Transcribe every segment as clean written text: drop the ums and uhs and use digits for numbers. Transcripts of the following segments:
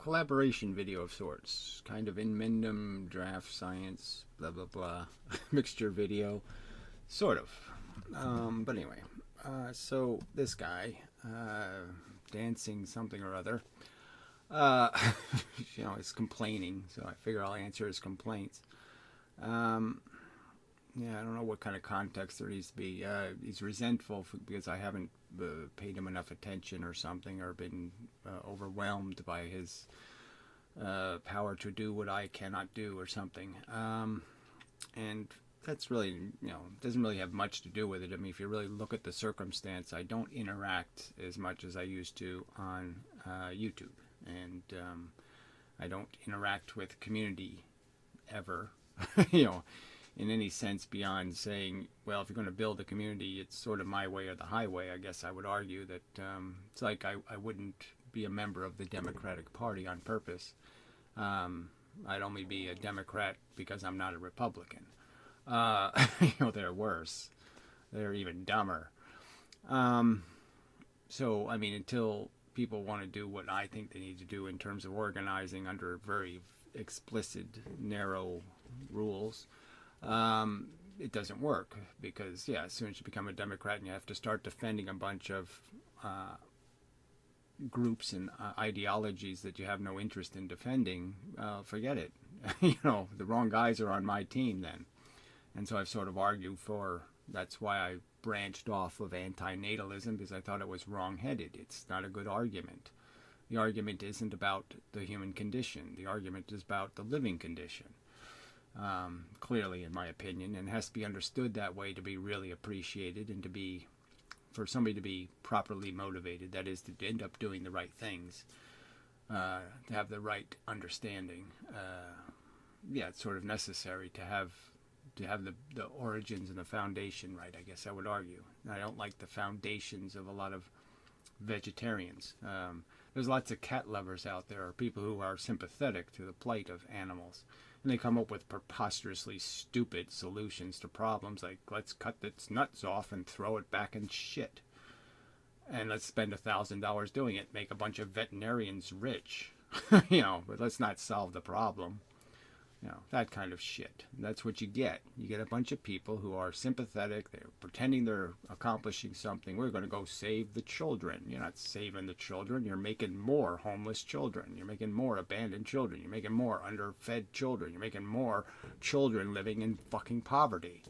collaboration video of sorts, kind of in Mendum, draft science, blah blah blah, mixture video, sort of. But anyway, so this guy, dancing something or other, uh, is complaining. So I figure I'll answer his complaints. Um, yeah, I don't know what kind of context there needs to be. He's resentful because I haven't paid him enough attention or something, or been overwhelmed by his power to do what I cannot do or something. And that's really, doesn't really have much to do with it. I mean, if you really look at the circumstance, I don't interact as much as I used to on YouTube. And I don't interact with community ever, in any sense beyond saying, well, if you're going to build a community, it's sort of my way or the highway. I guess I would argue that it's like I wouldn't be a member of the Democratic Party on purpose. I'd only be a Democrat because I'm not a Republican. They're worse. They're even dumber. So, I mean, until people want to do what I think they need to do in terms of organizing under very explicit, narrow rules, it doesn't work because, yeah, as soon as you become a Democrat and you have to start defending a bunch of groups and ideologies that you have no interest in defending, forget it. The wrong guys are on my team then. And so I've sort of argued for, that's why I branched off of antinatalism, because I thought it was wrong-headed. It's not a good argument. The argument isn't about the human condition. The argument is about the living condition. Clearly, in my opinion, and has to be understood that way to be really appreciated and for somebody to be properly motivated, that is, to end up doing the right things, to have the right understanding. It's sort of necessary to have the origins and the foundation right, I guess I would argue. I don't like the foundations of a lot of vegetarians. There's lots of cat lovers out there, or people who are sympathetic to the plight of animals. And they come up with preposterously stupid solutions to problems, like, let's cut its nuts off and throw it back in shit. And let's spend $1,000 doing it, make a bunch of veterinarians rich. But let's not solve the problem. That kind of shit. That's what you get. You get a bunch of people who are sympathetic. They're pretending they're accomplishing something. We're going to go save the children. You're not saving the children. You're making more homeless children. You're making more abandoned children. You're making more underfed children. You're making more children living in fucking poverty.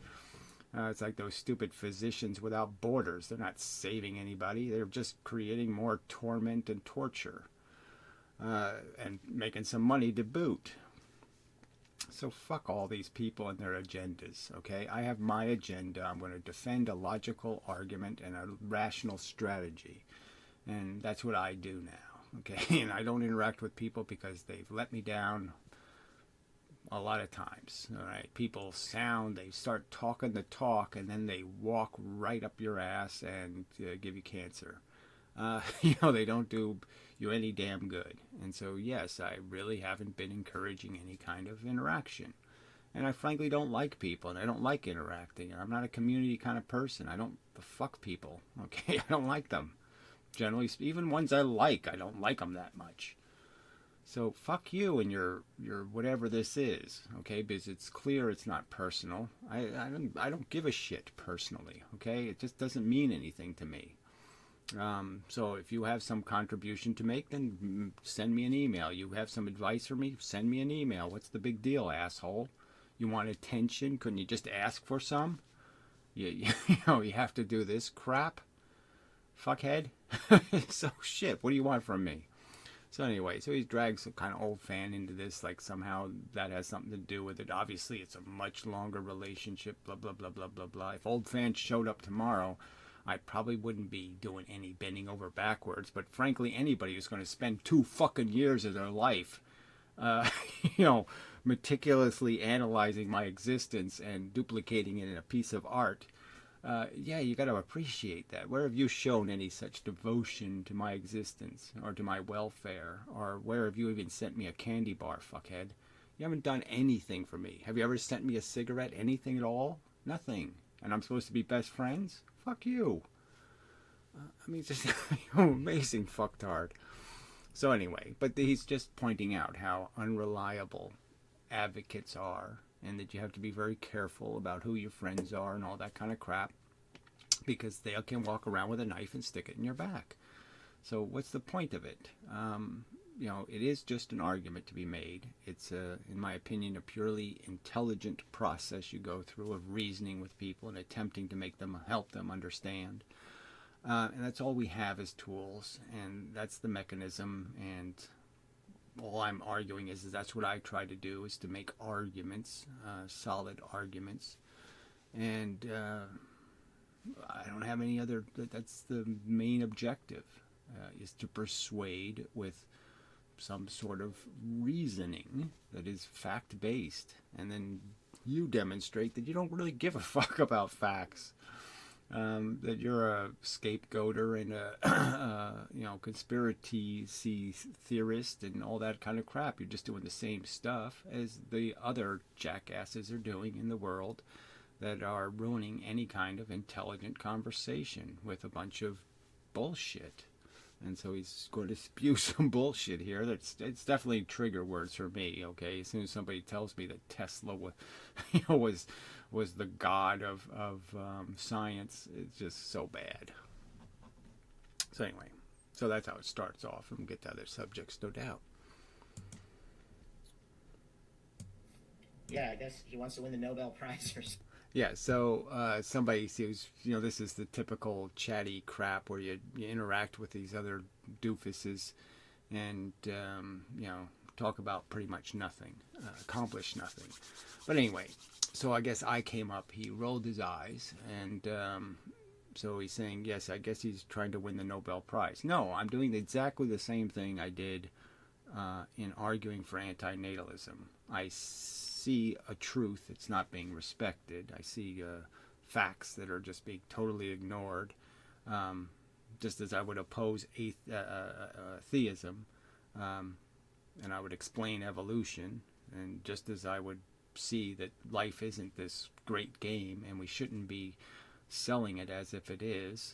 It's like those stupid physicians without borders. They're not saving anybody. They're just creating more torment and torture. And making some money to boot. So fuck all these people and their agendas, okay? I have my agenda. I'm going to defend a logical argument and a rational strategy. And that's what I do now, okay? And I don't interact with people because they've let me down a lot of times, all right? People they start talking the talk, and then they walk right up your ass and give you cancer. They don't do you any damn good. And so, yes, I really haven't been encouraging any kind of interaction. And I frankly don't like people, and I don't like interacting. I'm not a community kind of person. I don't fuck people, okay? I don't like them. Generally, even ones I don't like them that much. So fuck you and your whatever this is, okay? Because it's clear it's not personal. I don't give a shit personally, okay? It just doesn't mean anything to me. So if you have some contribution to make, then send me an email. You have some advice for me? Send me an email. What's the big deal, asshole? You want attention? Couldn't you just ask for some? You have to do this crap? Fuckhead? So shit, what do you want from me? So anyway, so he drags some kind of old fan into this, like somehow that has something to do with it. Obviously, it's a much longer relationship, blah, blah, blah, blah, blah, blah. If old fan showed up tomorrow, I probably wouldn't be doing any bending over backwards, but frankly, anybody who's going to spend 2 fucking years of their life, meticulously analyzing my existence and duplicating it in a piece of art, you got to appreciate that. Where have you shown any such devotion to my existence or to my welfare, or where have you even sent me a candy bar, fuckhead? You haven't done anything for me. Have you ever sent me a cigarette, anything at all? Nothing. And I'm supposed to be best friends? Fuck you. Just amazing fucktard. So anyway, but he's just pointing out how unreliable advocates are, and that you have to be very careful about who your friends are and all that kind of crap, because they can walk around with a knife and stick it in your back. So what's the point of it? It is just an argument to be made. It's, in my opinion, a purely intelligent process you go through of reasoning with people and attempting to help them understand. And that's all we have as tools, and that's the mechanism. And all I'm arguing is that's what I try to do, is to make arguments, solid arguments. And I don't have any other. That's the main objective, is to persuade with some sort of reasoning that is fact-based, and then you demonstrate that you don't really give a fuck about facts, that you're a scapegoater and a conspiracy theorist and all that kind of crap. You're just doing the same stuff as the other jackasses are doing in the world that are ruining any kind of intelligent conversation with a bunch of bullshit. And so he's going to spew some bullshit here. It's definitely trigger words for me. Okay, as soon as somebody tells me that Tesla was the god of science, it's just so bad. So anyway, so that's how it starts off, and we'll get to other subjects, no doubt. Yeah, I guess he wants to win the Nobel Prize or something. Yeah, so somebody sees, this is the typical chatty crap where you interact with these other doofuses and, talk about pretty much nothing, accomplish nothing. But anyway, so I guess I came up, he rolled his eyes, and so he's saying, yes, I guess he's trying to win the Nobel Prize. No, I'm doing exactly the same thing I did in arguing for antinatalism. I see a truth that's not being respected. I see facts that are just being totally ignored, just as I would oppose theism, and I would explain evolution, and just as I would see that life isn't this great game and we shouldn't be selling it as if it is,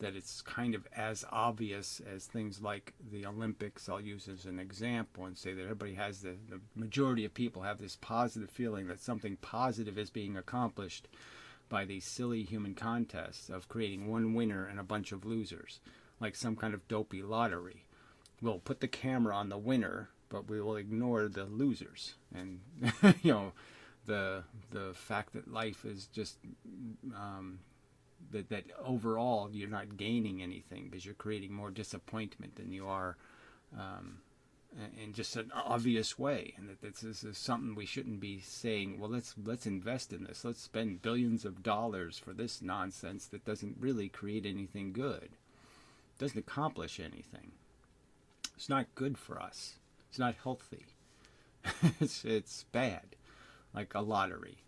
that it's kind of as obvious as things like the Olympics. I'll use as an example and say that everybody has the majority of people have this positive feeling that something positive is being accomplished by these silly human contests of creating one winner and a bunch of losers, like some kind of dopey lottery. We'll put the camera on the winner, but we will ignore the losers. And the fact that life is just that overall you're not gaining anything because you're creating more disappointment than you are in just an obvious way, and that this is something we shouldn't be saying, well, let's invest in this, let's spend billions of dollars for this nonsense that doesn't really create anything good, doesn't accomplish anything. It's not good for us. It's not healthy. it's bad. Like a lottery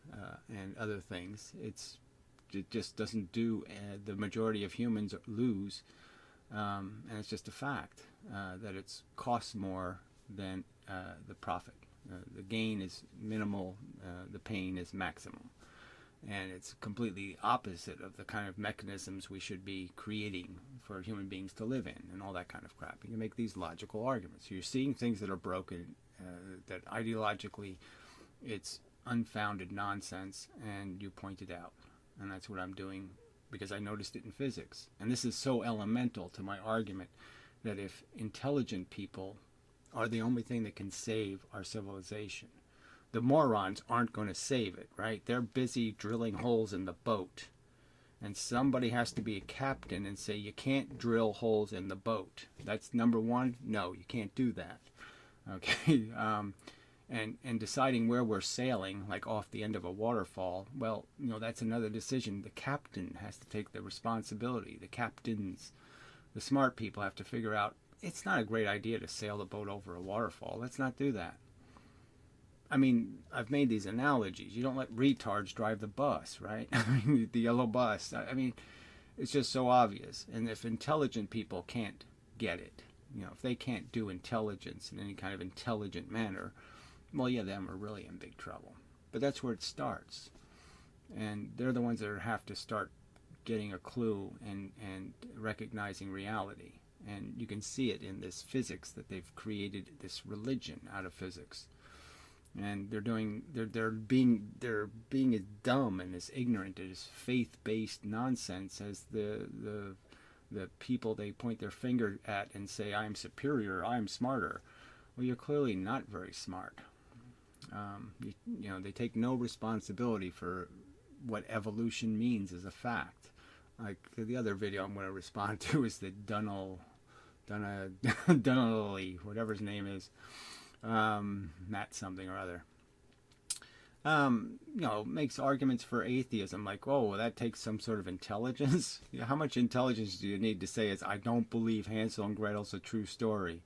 and other things. It just doesn't do. The majority of humans lose, and it's just a fact that it costs more than the profit. The gain is minimal. The pain is maximum. And it's completely opposite of the kind of mechanisms we should be creating for human beings to live in and all that kind of crap. You can make these logical arguments. You're seeing things that are broken, that ideologically it's unfounded nonsense, and you point it out. And that's what I'm doing because I noticed it in physics. And this is so elemental to my argument that if intelligent people are the only thing that can save our civilization, the morons aren't going to save it, right? They're busy drilling holes in the boat. And somebody has to be a captain and say, you can't drill holes in the boat. That's number one. No, you can't do that. Okay. And deciding where we're sailing, like off the end of a waterfall, well, that's another decision. The captain has to take the responsibility. The captains, the smart people have to figure out, it's not a great idea to sail the boat over a waterfall. Let's not do that. I mean, I've made these analogies. You don't let retards drive the bus, right? The yellow bus. I mean, it's just so obvious. And if intelligent people can't get it, if they can't do intelligence in any kind of intelligent manner, well, yeah, them are really in big trouble. But that's where it starts. And they're the ones that have to start getting a clue and recognizing reality. And you can see it in this physics, that they've created this religion out of physics. And they're being as dumb and as ignorant as faith-based nonsense as the people they point their finger at and say, I'm superior, I'm smarter. Well, you're clearly not very smart. You know, they take no responsibility for what evolution means as a fact. Like the other video I'm going to respond to is the Dunnelly, whatever his name is, Matt something or other. You know, makes arguments for atheism, like, oh, well, that takes some sort of intelligence. You know, how much intelligence do you need to say I don't believe Hansel and Gretel's a true story?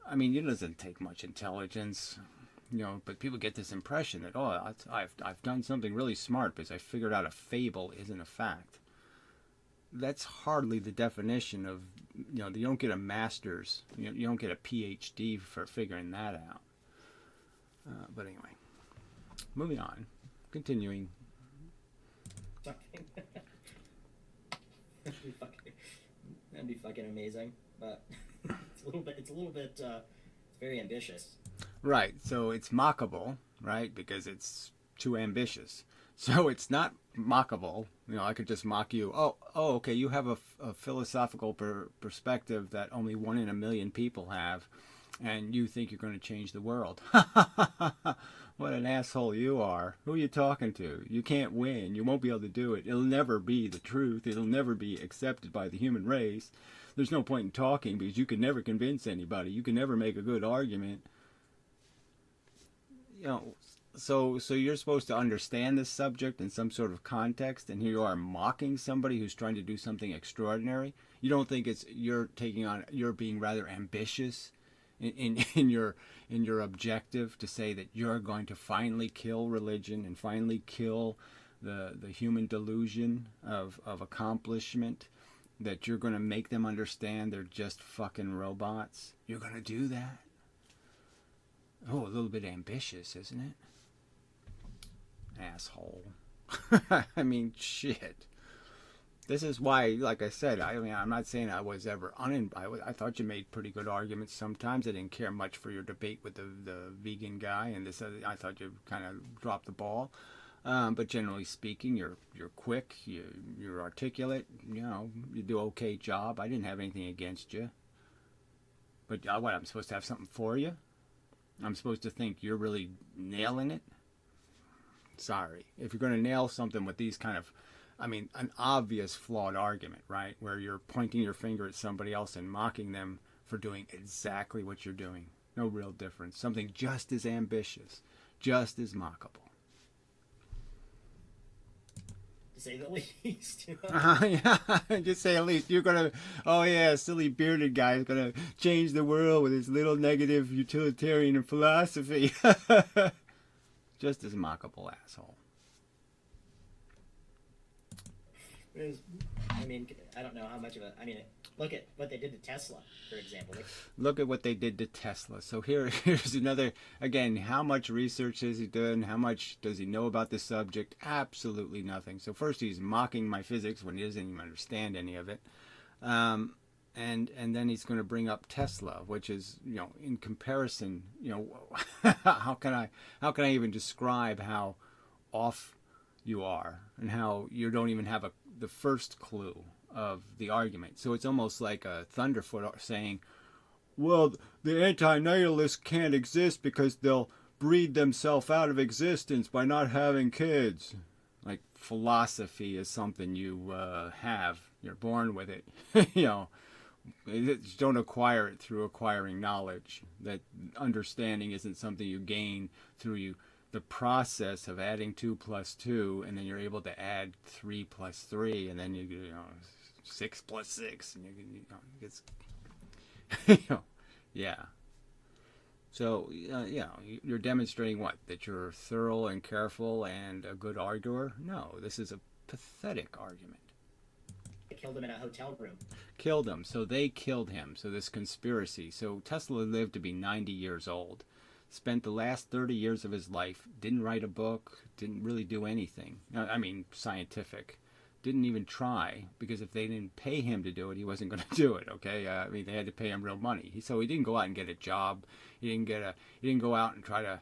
I mean, it doesn't take much intelligence, you know, but people get this impression that, oh, I've done something really smart because I figured out a fable isn't a fact. That's hardly the definition of, you know, you don't get a master's, you don't get a PhD for figuring that out. But anyway, moving on, continuing. That'd be fucking amazing, but it's very ambitious. Right, so it's mockable, right, because it's too ambitious. So it's not mockable. You know, I could just mock you. Oh, okay, you have a philosophical perspective that only 1 in a million people have, and you think you're going to change the world. What an asshole you are. Who are you talking to? You can't win. You won't be able to do it. It'll never be the truth. It'll never be accepted by the human race. There's no point in talking because you can never convince anybody. You can never make a good argument. You know, so you're supposed to understand this subject in some sort of context, and here you are mocking somebody who's trying to do something extraordinary. You don't think you're being rather ambitious in your objective to say that you're going to finally kill religion and finally kill the human delusion of accomplishment, that you're going to make them understand they're just fucking robots? You're going to do that? Oh, a little bit ambitious, isn't it? Asshole. I mean, shit. This is why, like I said, I mean, I'm not saying I was ever I thought you made pretty good arguments sometimes. I didn't care much for your debate with the vegan guy, and this I thought you kind of dropped the ball. But generally speaking, you're quick, you're articulate, you know, you do an okay job. I didn't have anything against you. But what, I'm supposed to have something for you? I'm supposed to think you're really nailing it? Sorry. If you're going to nail something with these kind of, I mean, an obvious flawed argument, right? Where you're pointing your finger at somebody else and mocking them for doing exactly what you're doing. No real difference. Something just as ambitious, just as mockable. To say the least. Yeah, just say at least. You're going to, oh yeah, silly bearded guy is going to change the world with his little negative utilitarian philosophy. Just as mockable, asshole. I mean, I don't know how much of a... I mean, look at what they did to Tesla, for example. Look at what they did to Tesla. So here's another... Again, how much research has he done? How much does he know about the subject? Absolutely nothing. So first he's mocking my physics when he doesn't even understand any of it. And then he's going to bring up Tesla, which is, you know, in comparison, you know, how can I even describe how off you are and how you don't even have the first clue of the argument. So it's almost like a Thunderfoot saying, well, the antinatalists can't exist because they'll breed themselves out of existence by not having kids. Like, philosophy is something you have. You're born with it. You know, you don't acquire it through acquiring knowledge. That understanding isn't something you gain through the process of adding 2 plus 2, and then you're able to add 3 plus 3, and then you know 6 plus 6, and you know it's you know, yeah. So yeah, you're demonstrating what? That you're thorough and careful and a good arguer? No, this is a pathetic argument. They killed him in a hotel room. Killed him. So they killed him. So this conspiracy. So Tesla lived to be 90 years old. Spent the last 30 years of his life, didn't write a book, didn't really do anything. I mean, scientific. didn't even try, because if they didn't pay him to do it, he wasn't going to do it. Okay, I mean, they had to pay him real money. So he didn't go out and get a job. He didn't go out and try to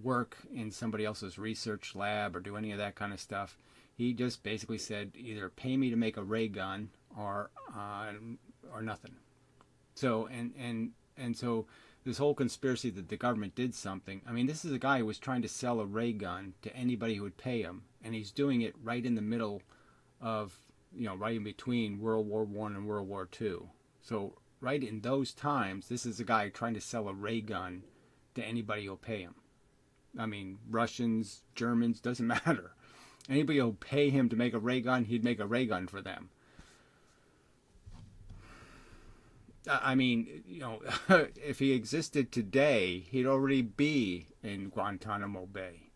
work in somebody else's research lab or do any of that kind of stuff. He just basically said, either pay me to make a ray gun or nothing. So and so this whole conspiracy that the government did something. I mean, this is a guy who was trying to sell a ray gun to anybody who would pay him, and he's doing it right in the middle of, right in between World War I and World War II. So right in those times, this is a guy trying to sell a ray gun to anybody who'll pay him. I mean, Russians, Germans, doesn't matter. Anybody who'll pay him to make a ray gun, he'd make a ray gun for them. I mean, if he existed today, he'd already be in Guantanamo Bay.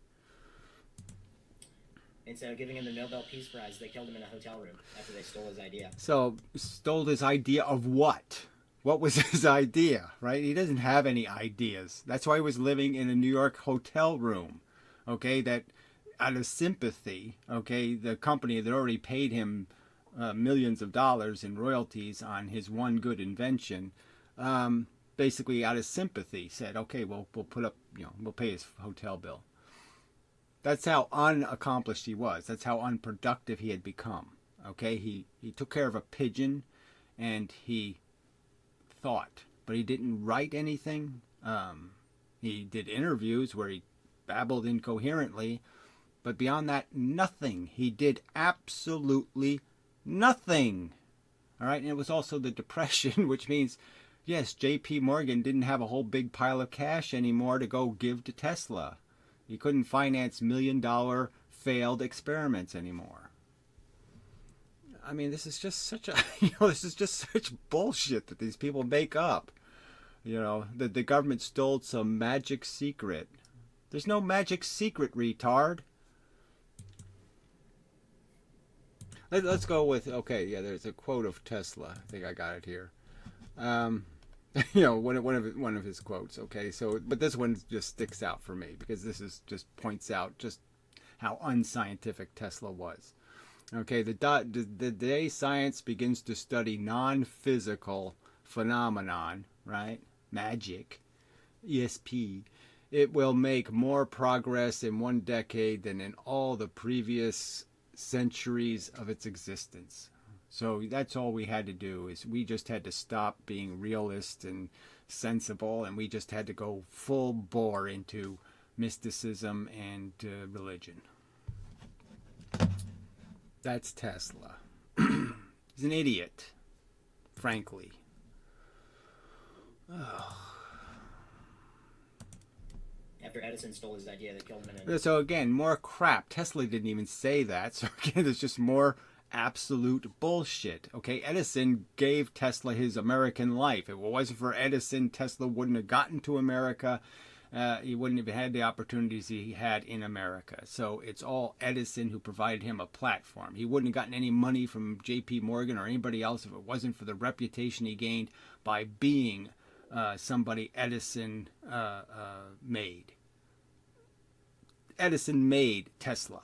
And so, giving him the Nobel Peace Prize, they killed him in a hotel room after they stole his idea. So, stole his idea of what? What was his idea, right? He doesn't have any ideas. That's why he was living in a New York hotel room, okay? That out of sympathy, okay, the company that already paid him millions of dollars in royalties on his one good invention, basically out of sympathy said, okay, well, we'll put up, we'll pay his hotel bill. That's how unaccomplished he was. That's how unproductive he had become. Okay, he took care of a pigeon, and he thought, but he didn't write anything. He did interviews where he babbled incoherently, but beyond that, nothing. He did absolutely nothing. All right, and it was also the Depression, which means, yes, J.P. Morgan didn't have a whole big pile of cash anymore to go give to Tesla. He couldn't finance $1 million failed experiments anymore. I mean, this is just such a, this is just such bullshit that these people make up. That the government stole some magic secret. There's no magic secret, retard. Let's go with, there's a quote of Tesla. I think I got it here. One of his quotes. Okay, so, but this one just sticks out for me because this is just points out just how unscientific Tesla was. Okay, the day science begins to study non-physical phenomenon, right? Magic, ESP, it will make more progress in one decade than in all the previous centuries of its existence. So that's all we had to do, is we just had to stop being realist and sensible, and we just had to go full bore into mysticism and religion. That's Tesla. He's an idiot, frankly. After Edison stole his idea, they killed him in So again, more crap. Tesla didn't even say that. So again, there's just more absolute bullshit. Okay, Edison gave Tesla his American life. If it wasn't for Edison, Tesla wouldn't have gotten to America. He wouldn't have had the opportunities he had in America. So it's all Edison who provided him a platform. He wouldn't have gotten any money from J.P. Morgan or anybody else if it wasn't for the reputation he gained by being somebody Edison made. Edison made Tesla.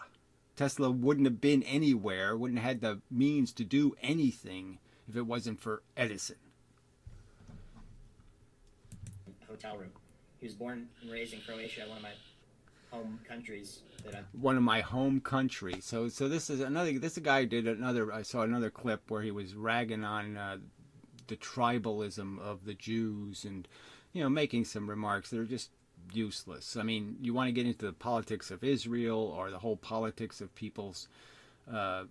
Tesla wouldn't have been anywhere, wouldn't have had the means to do anything if it wasn't for Edison. Hotel room. He was born and raised in Croatia, one of my home countries. One of my home countries. So this is another. This guy did another. I saw another clip where he was ragging on the tribalism of the Jews, and making some remarks that are just useless. I mean, you want to get into the politics of Israel or the whole politics of people's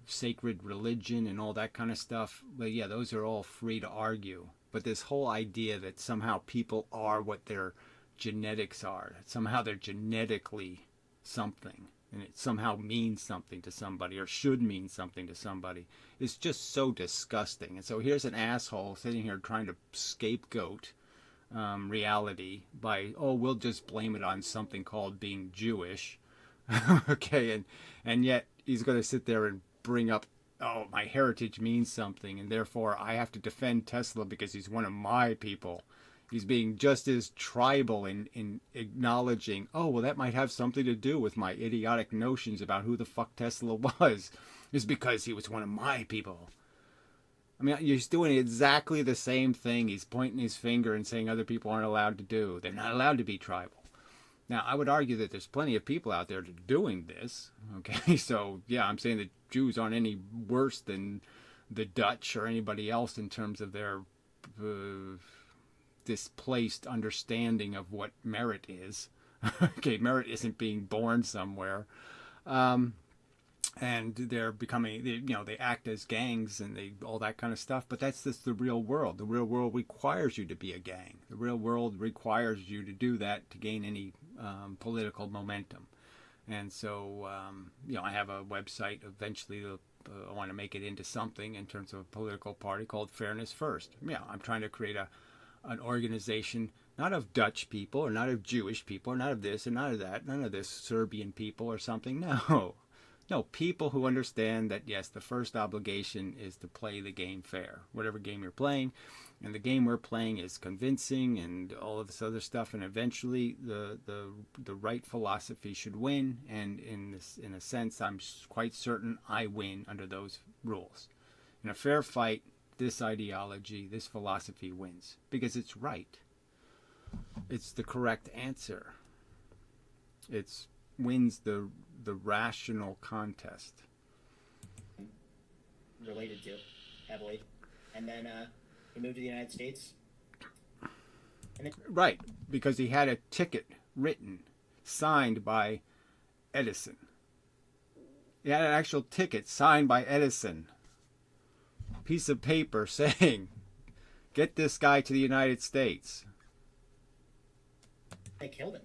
sacred religion and all that kind of stuff. But yeah, those are all free to argue. But this whole idea that somehow people are what their genetics are, that somehow they're genetically something, and it somehow means something to somebody or should mean something to somebody, is just so disgusting. And so here's an asshole sitting here trying to scapegoat reality by, we'll just blame it on something called being Jewish. Okay, and yet he's going to sit there and bring up, my heritage means something, and therefore I have to defend Tesla because he's one of my people. He's being just as tribal in acknowledging, that might have something to do with my idiotic notions about who the fuck Tesla was. It's because he was one of my people. I mean, he's doing exactly the same thing. He's pointing his finger and saying other people aren't allowed to do. They're not allowed to be tribal. Now, I would argue that there's plenty of people out there doing this. Okay, so yeah, I'm saying that Jews aren't any worse than the Dutch or anybody else in terms of their displaced understanding of what merit is. Okay, merit isn't being born somewhere. And they're becoming, they act as gangs and all that kind of stuff. But that's just the real world. The real world requires you to be a gang. The real world requires you to do that to gain any political momentum. And so, I have a website. Eventually, I want to make it into something in terms of a political party called Fairness First. Yeah, I'm trying to create an organization not of Dutch people or not of Jewish people or not of this or not of that, none of this Serbian people or something. No, people who understand that, yes, the first obligation is to play the game fair, whatever game you're playing. And the game we're playing is convincing and all of this other stuff. And eventually the right philosophy should win. And in a sense, I'm quite certain I win under those rules. In a fair fight, this ideology, this philosophy wins because it's right. It's the correct answer. It's wins the rational contest. Related to heavily, and then he moved to the United States. Right, because he had a ticket written, signed by Edison. He had an actual ticket signed by Edison. Piece of paper saying, "Get this guy to the United States." They killed him.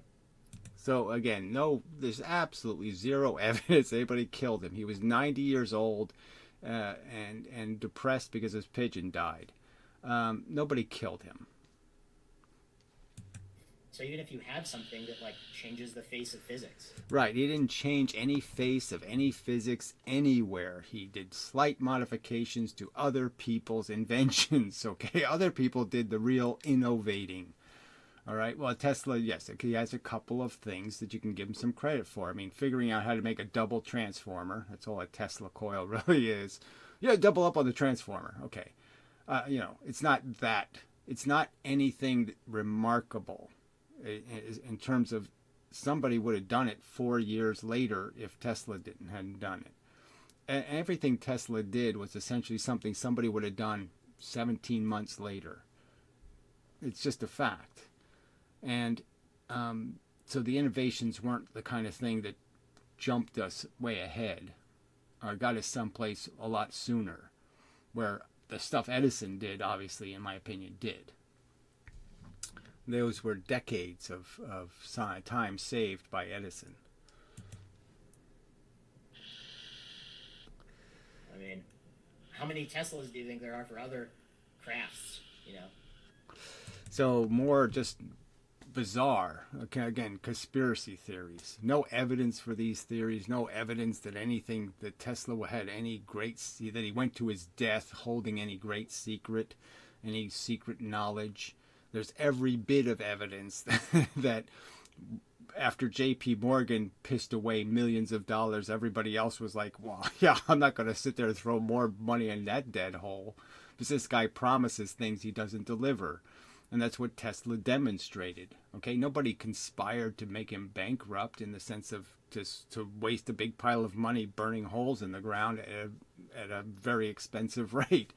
So again, there's absolutely zero evidence anybody killed him. He was 90 years old and depressed because his pigeon died. Nobody killed him. So even if you have something that changes the face of physics. Right, he didn't change any face of any physics anywhere. He did slight modifications to other people's inventions, okay? Other people did the real innovating. All right. Well, Tesla, yes, he has a couple of things that you can give him some credit for. I mean, figuring out how to make a double transformer. That's all a Tesla coil really is. Yeah, double up on the transformer. Okay. It's not that. It's not anything remarkable in terms of somebody would have done it 4 years later if Tesla hadn't done it. And everything Tesla did was essentially something somebody would have done 17 months later. It's just a fact. And so the innovations weren't the kind of thing that jumped us way ahead or got us someplace a lot sooner, where the stuff Edison did, obviously, in my opinion, did. Those were decades of time saved by Edison. I mean, how many Teslas do you think there are for other crafts, So more just bizarre. Okay, again, conspiracy theories. No evidence for these theories. No evidence that anything that Tesla had that he went to his death holding any great secret, any secret knowledge. There's every bit of evidence that after J.P. Morgan pissed away millions of dollars, everybody else was like, well, yeah, I'm not going to sit there and throw more money in that dead hole because this guy promises things he doesn't deliver. And that's what Tesla demonstrated. Okay, nobody conspired to make him bankrupt in the sense of to waste a big pile of money burning holes in the ground at a very expensive rate,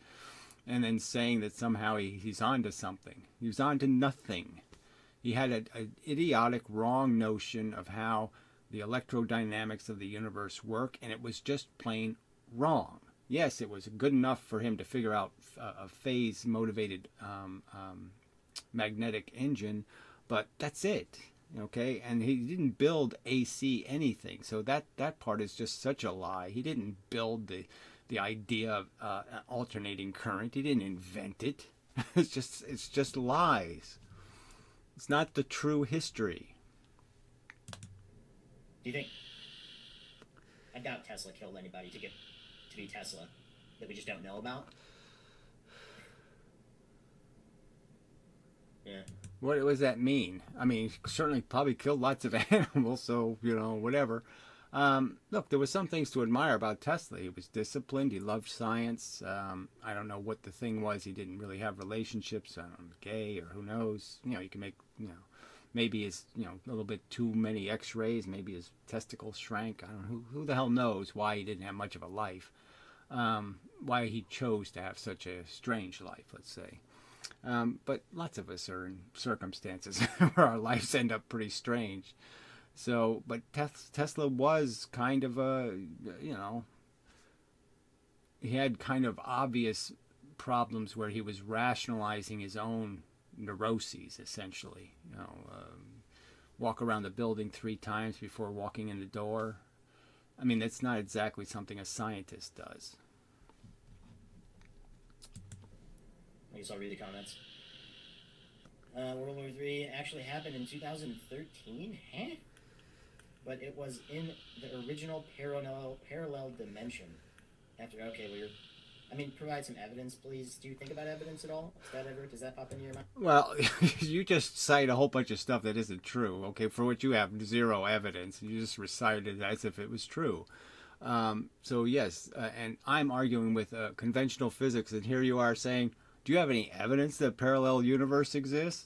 and then saying that somehow he's on to something. He was on to nothing. He had an idiotic, wrong notion of how the electrodynamics of the universe work, and it was just plain wrong. Yes, it was good enough for him to figure out a phase-motivated magnetic engine, but that's it. Okay, and he didn't build AC anything, so that part is just such a lie. He didn't build the idea of alternating current. He didn't invent it. It's just lies. It's not the true history. Do you think? I doubt Tesla killed anybody to get to be Tesla that we just don't know about. Yeah. What does that mean? I mean, he certainly probably killed lots of animals, so, whatever. Look, there was some things to admire about Tesla. He was disciplined. He loved science. I don't know what the thing was. He didn't really have relationships. I don't know, gay or who knows. You can make, maybe his, a little bit too many X-rays. Maybe his testicles shrank. I don't know. Who the hell knows why he didn't have much of a life? Why he chose to have such a strange life, let's say. But lots of us are in circumstances where our lives end up pretty strange. So, but Tesla was kind of he had kind of obvious problems where he was rationalizing his own neuroses, essentially. Walk around the building 3 times before walking in the door. I mean, that's not exactly something a scientist does. I guess I'll read the comments. World War III actually happened in 2013? Huh? But it was in the original parallel dimension. Provide some evidence, please. Do you think about evidence at all? Does that pop into your mind? Well, you just cite a whole bunch of stuff that isn't true, okay, for which you have zero evidence. You just recite it as if it was true. So yes, and I'm arguing with conventional physics, and here you are saying, do you have any evidence that a parallel universe exists?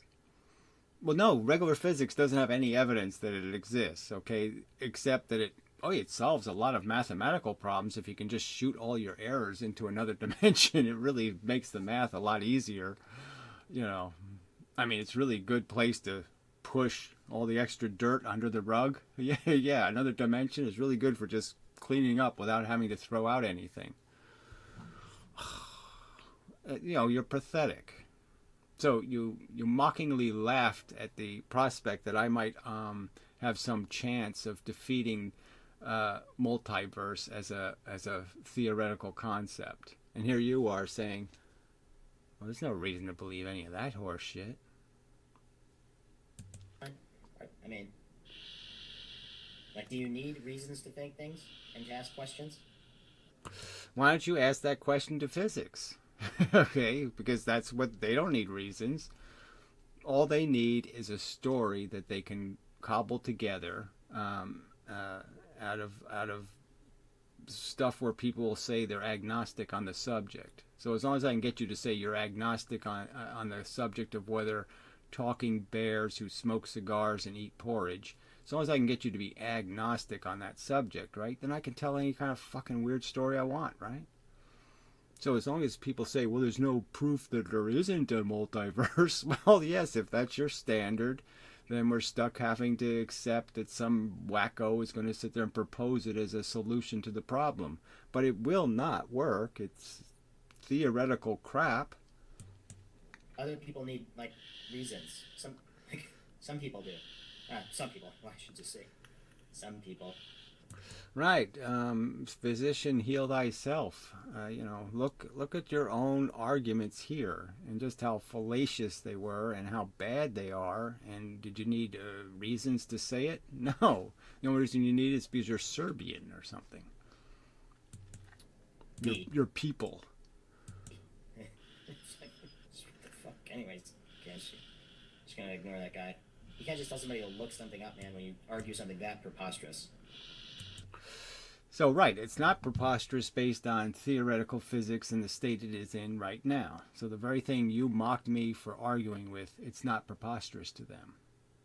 Well, no, regular physics doesn't have any evidence that it exists, okay, except that it solves a lot of mathematical problems if you can just shoot all your errors into another dimension. It really makes the math a lot easier. It's really a good place to push all the extra dirt under the rug. Yeah, another dimension is really good for just cleaning up without having to throw out anything. You're pathetic. So you mockingly laughed at the prospect that I might have some chance of defeating multiverse as a theoretical concept, and here you are saying, well, there's no reason to believe any of that horse shit. Do you need reasons to think things and to ask questions? Why don't you ask that question to physics? Okay, because that's what they don't need reasons. All they need is a story that they can cobble together out of stuff where people will say they're agnostic on the subject. So as long as I can get you to say you're agnostic on the subject of whether talking bears who smoke cigars and eat porridge, as long as I can get you to be agnostic on that subject, right, then I can tell any kind of fucking weird story I want, right? So as long as people say, well, there's no proof that there isn't a multiverse, well, yes, if that's your standard, then we're stuck having to accept that some wacko is going to sit there and propose it as a solution to the problem. But it will not work. It's theoretical crap. Other people need, reasons. Some people do. Some people. Well, I should just say some people. Right. Physician, heal thyself. Look at your own arguments here and just how fallacious they were and how bad they are. And did you need reasons to say it? No. The only reason you need it is because you're Serbian or something. You're people. What the fuck? Anyways, just gonna ignore that guy. You can't just tell somebody to look something up, man, when you argue something that preposterous. So, right, it's not preposterous based on theoretical physics in the state it is in right now. So the very thing you mocked me for arguing with, it's not preposterous to them.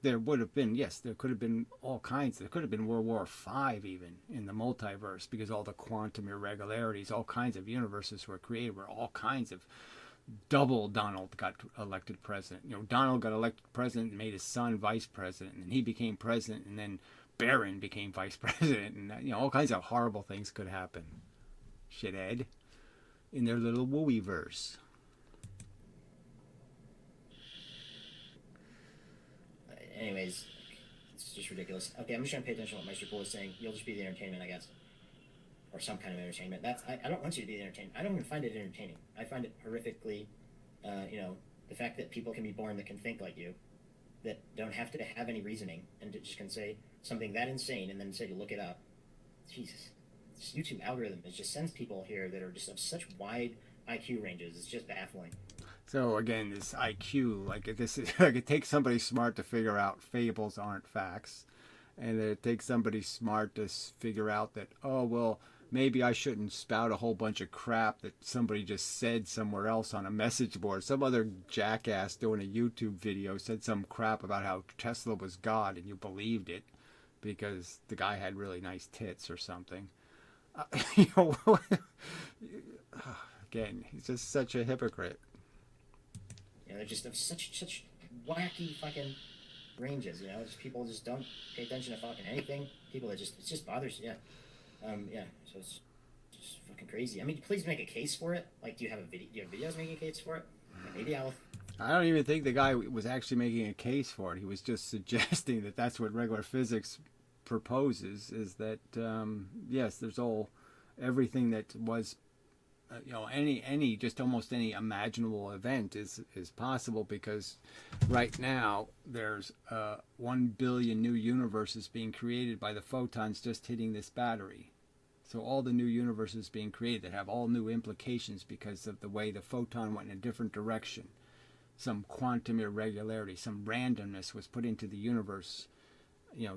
There would have been, yes, there could have been all kinds. There could have been World War V even in the multiverse because all the quantum irregularities, all kinds of universes were created where all kinds of double Donald got elected president. Donald got elected president and made his son vice president, and he became president, and then Barron became vice president, and all kinds of horrible things could happen. Shithead. In their little wooey-verse. Anyways, it's just ridiculous. Okay, I'm just gonna pay attention to what Meister Pool is saying. You'll just be the entertainment, I guess. Or some kind of entertainment. I don't want you to be the entertainment. I don't even find it entertaining. I find it horrifically, the fact that people can be born that can think like you, that don't have to have any reasoning, and just can say something that insane and then say to look it up. Jesus. This YouTube algorithm just sends people here that are just of such wide IQ ranges. It's just baffling. So again, this IQ, it takes somebody smart to figure out fables aren't facts, And it takes somebody smart to figure out that, oh, well, maybe I shouldn't spout a whole bunch of crap that somebody just said somewhere else on a message board. Some other jackass doing a YouTube video said some crap about how Tesla was God, and you believed it because the guy had really nice tits or something. You know, again, he's just such a hypocrite. Yeah, they're just such wacky fucking ranges. You know, just people just don't pay attention to fucking anything. People that just it just bothers. Yeah, yeah. So it's just fucking crazy. I mean, please make a case for it. Like, do you have a video? Do you have videos making a case for it? Like, maybe I'll. I don't even think the guy was actually making a case for it. He was just suggesting that that's what regular physics proposes, is that yes, there's everything that was any just almost any imaginable event is possible, because right now there's 1 billion new universes being created by the photons just hitting this battery. So all the new universes being created that have all new implications because of the way the photon went in a different direction. Some quantum irregularity, some randomness was put into the universe,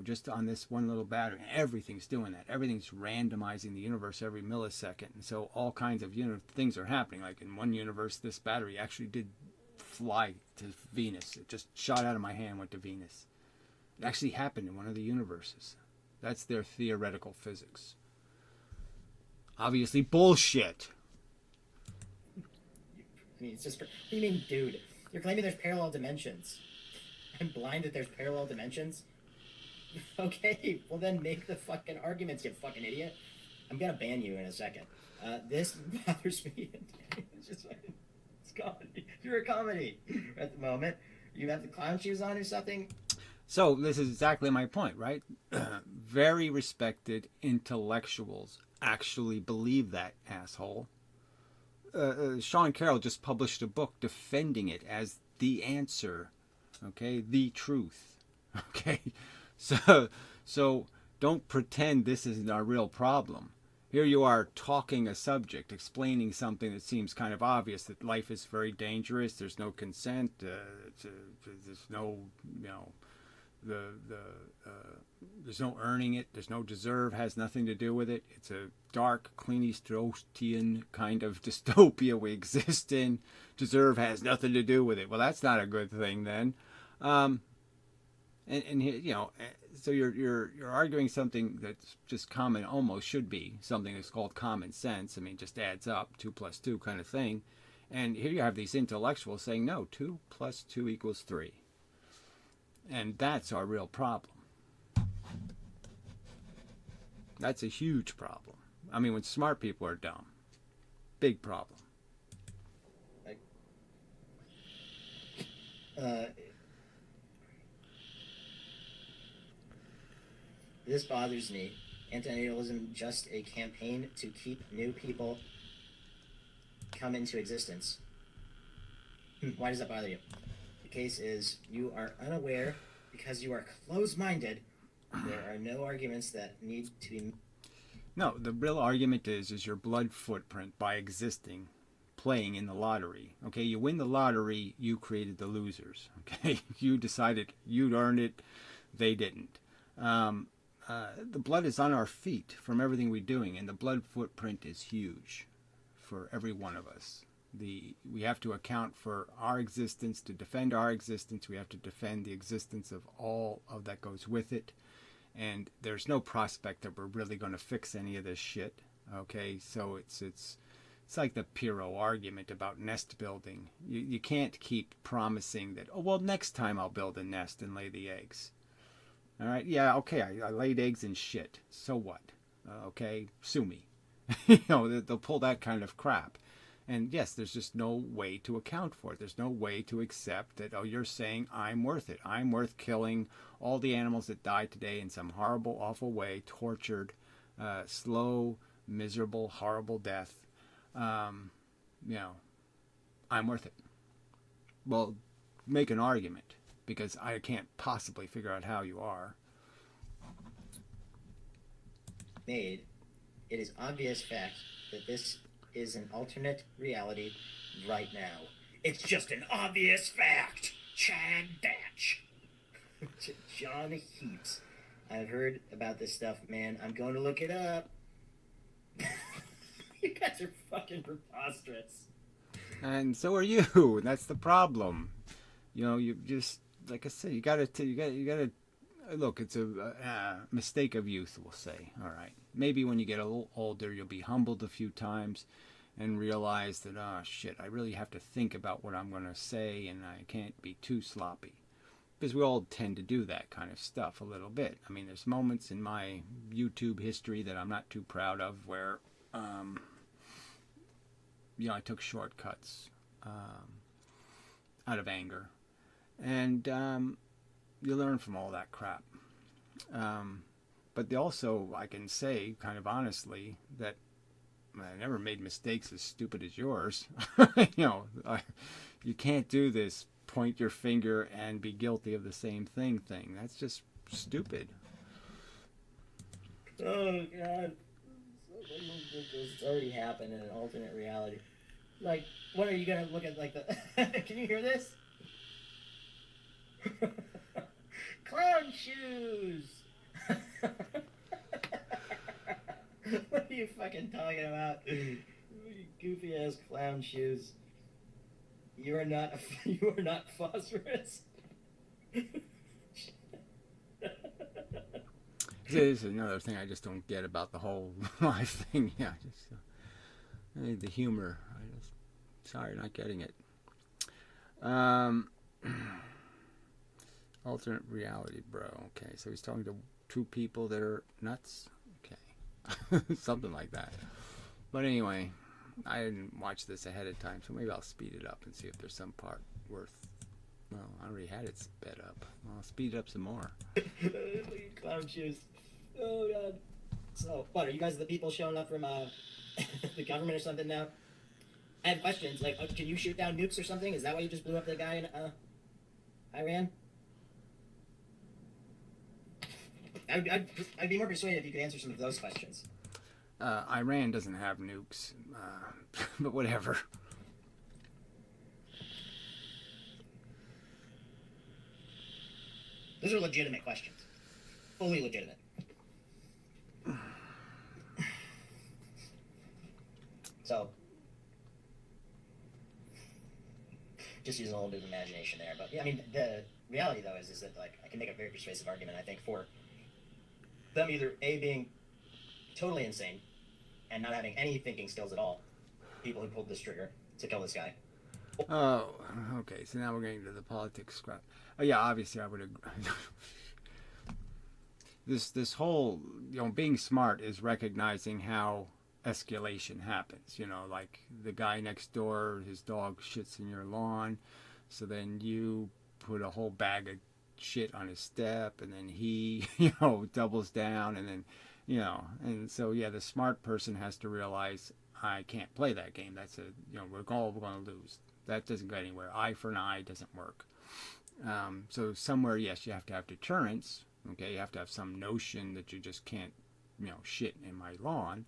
just on this one little battery. Everything's doing that. Everything's randomizing the universe every millisecond. And so all kinds of things are happening. Like in one universe, this battery actually did fly to Venus. It just shot out of my hand, went to Venus. It actually happened in one of the universes. That's their theoretical physics. Obviously bullshit. I mean, it's just. What do you mean, dude? You're claiming there's parallel dimensions. I'm blind that there's parallel dimensions. Okay, well then make the fucking arguments, you fucking idiot. I'm gonna ban you in a second. This bothers me. It's just like, it's comedy. You're a comedy at the moment. You have the clown shoes on or something. So this is exactly my point, right? Very respected intellectuals actually believe that, asshole. Sean Carroll just published a book defending it as the answer, okay, the truth, okay. So don't pretend this isn't our real problem. Here you are talking a subject, explaining something that seems kind of obvious, that life is very dangerous. There's no consent. There's no, there's no earning it. There's no deserve. Has nothing to do with it. It's a dark, Kleenestraustian kind of dystopia we exist in. Deserve has nothing to do with it. Well, that's not a good thing then. So you're arguing something that's just common, almost should be something that's called common sense. I mean, just adds up, 2 + 2 kind of thing. And here you have these intellectuals saying, no, 2 + 2 = 3. And that's our real problem. That's a huge problem. I mean, when smart people are dumb, big problem. This bothers me. Antinatalism just a campaign to keep new people come into existence. Why does that bother you? The case is you are unaware because you are closed-minded. There are no arguments that need to be. No, the real argument is your blood footprint by existing, playing in the lottery. Okay, you win the lottery, you created the losers. Okay, you decided you'd earned it, they didn't. The blood is on our feet from everything we're doing, and the blood footprint is huge for every one of us. We have to account for our existence. To defend our existence, we have to defend the existence of all of that goes with it. And there's no prospect that we're really going to fix any of this shit. Okay, so it's like the Pyrrho argument about nest building. You can't keep promising that, oh, well, next time I'll build a nest and lay the eggs. All right, yeah, okay, I laid eggs and shit. So what? Okay, sue me. They'll pull that kind of crap. And yes, there's just no way to account for it. There's no way to accept that, oh, you're saying I'm worth it. I'm worth killing all the animals that died today in some horrible, awful way, tortured, slow, miserable, horrible death. I'm worth it. Well, make an argument, because I can't possibly figure out how you are. It is obvious fact that this is an alternate reality right now. It's just an obvious fact. Chad Batch. John Heaps. I've heard about this stuff, man. I'm going to look it up. You guys are fucking preposterous. And so are you. That's the problem. You know, you just like I said, you gotta look. It's a mistake of youth, we'll say. All right, maybe when you get a little older, you'll be humbled a few times and realize that oh shit, I really have to think about what I'm gonna say, and I can't be too sloppy. Because we all tend to do that kind of stuff a little bit. I mean, there's moments in my YouTube history that I'm not too proud of where, I took shortcuts out of anger. And you learn from all that crap. But also, I can say, kind of honestly, that I never made mistakes as stupid as yours. You can't do this point your finger and be guilty of the same thing. That's just stupid. Oh, God. It's already happened in an alternate reality. Like, what are you going to look at, like, the... Can you hear this? Clown shoes! What are you fucking talking about? Goofy ass clown shoes. You are not phosphorus. This is another thing I just don't get about the whole life thing. Yeah, just the humor. Sorry, not getting it. Alternate reality, bro. Okay, so he's talking to two people that are nuts. Okay, something like that. But anyway, I didn't watch this ahead of time, so maybe I'll speed it up and see if there's some part worth. Well, I already had it sped up. I'll speed it up some more. Clown shoes. Oh God. So, what are you guys the people showing up from the government or something now? I have questions. Like, can you shoot down nukes or something? Is that why you just blew up the guy in Iran? I'd be more persuaded if you could answer some of those questions. Iran doesn't have nukes, but whatever. Those are legitimate questions. Fully legitimate. So, just using a little bit of imagination there. But, yeah, I mean, the reality, though, is that, like, I can make a very persuasive argument, I think, for them either, A, being totally insane and not having any thinking skills at all, people who pulled this trigger to kill this guy. Oh, okay. So now we're getting to the politics crap. Oh, yeah, obviously I would agree. This whole, being smart is recognizing how escalation happens. Like the guy next door, his dog shits in your lawn, so then you put a whole bag of shit on his step, and then he, doubles down, and then, and so yeah, the smart person has to realize I can't play that game. That's we're all going to lose. That doesn't go anywhere. Eye for an eye doesn't work. So somewhere, yes, you have to have deterrence. Okay, you have to have some notion that you just can't, shit in my lawn.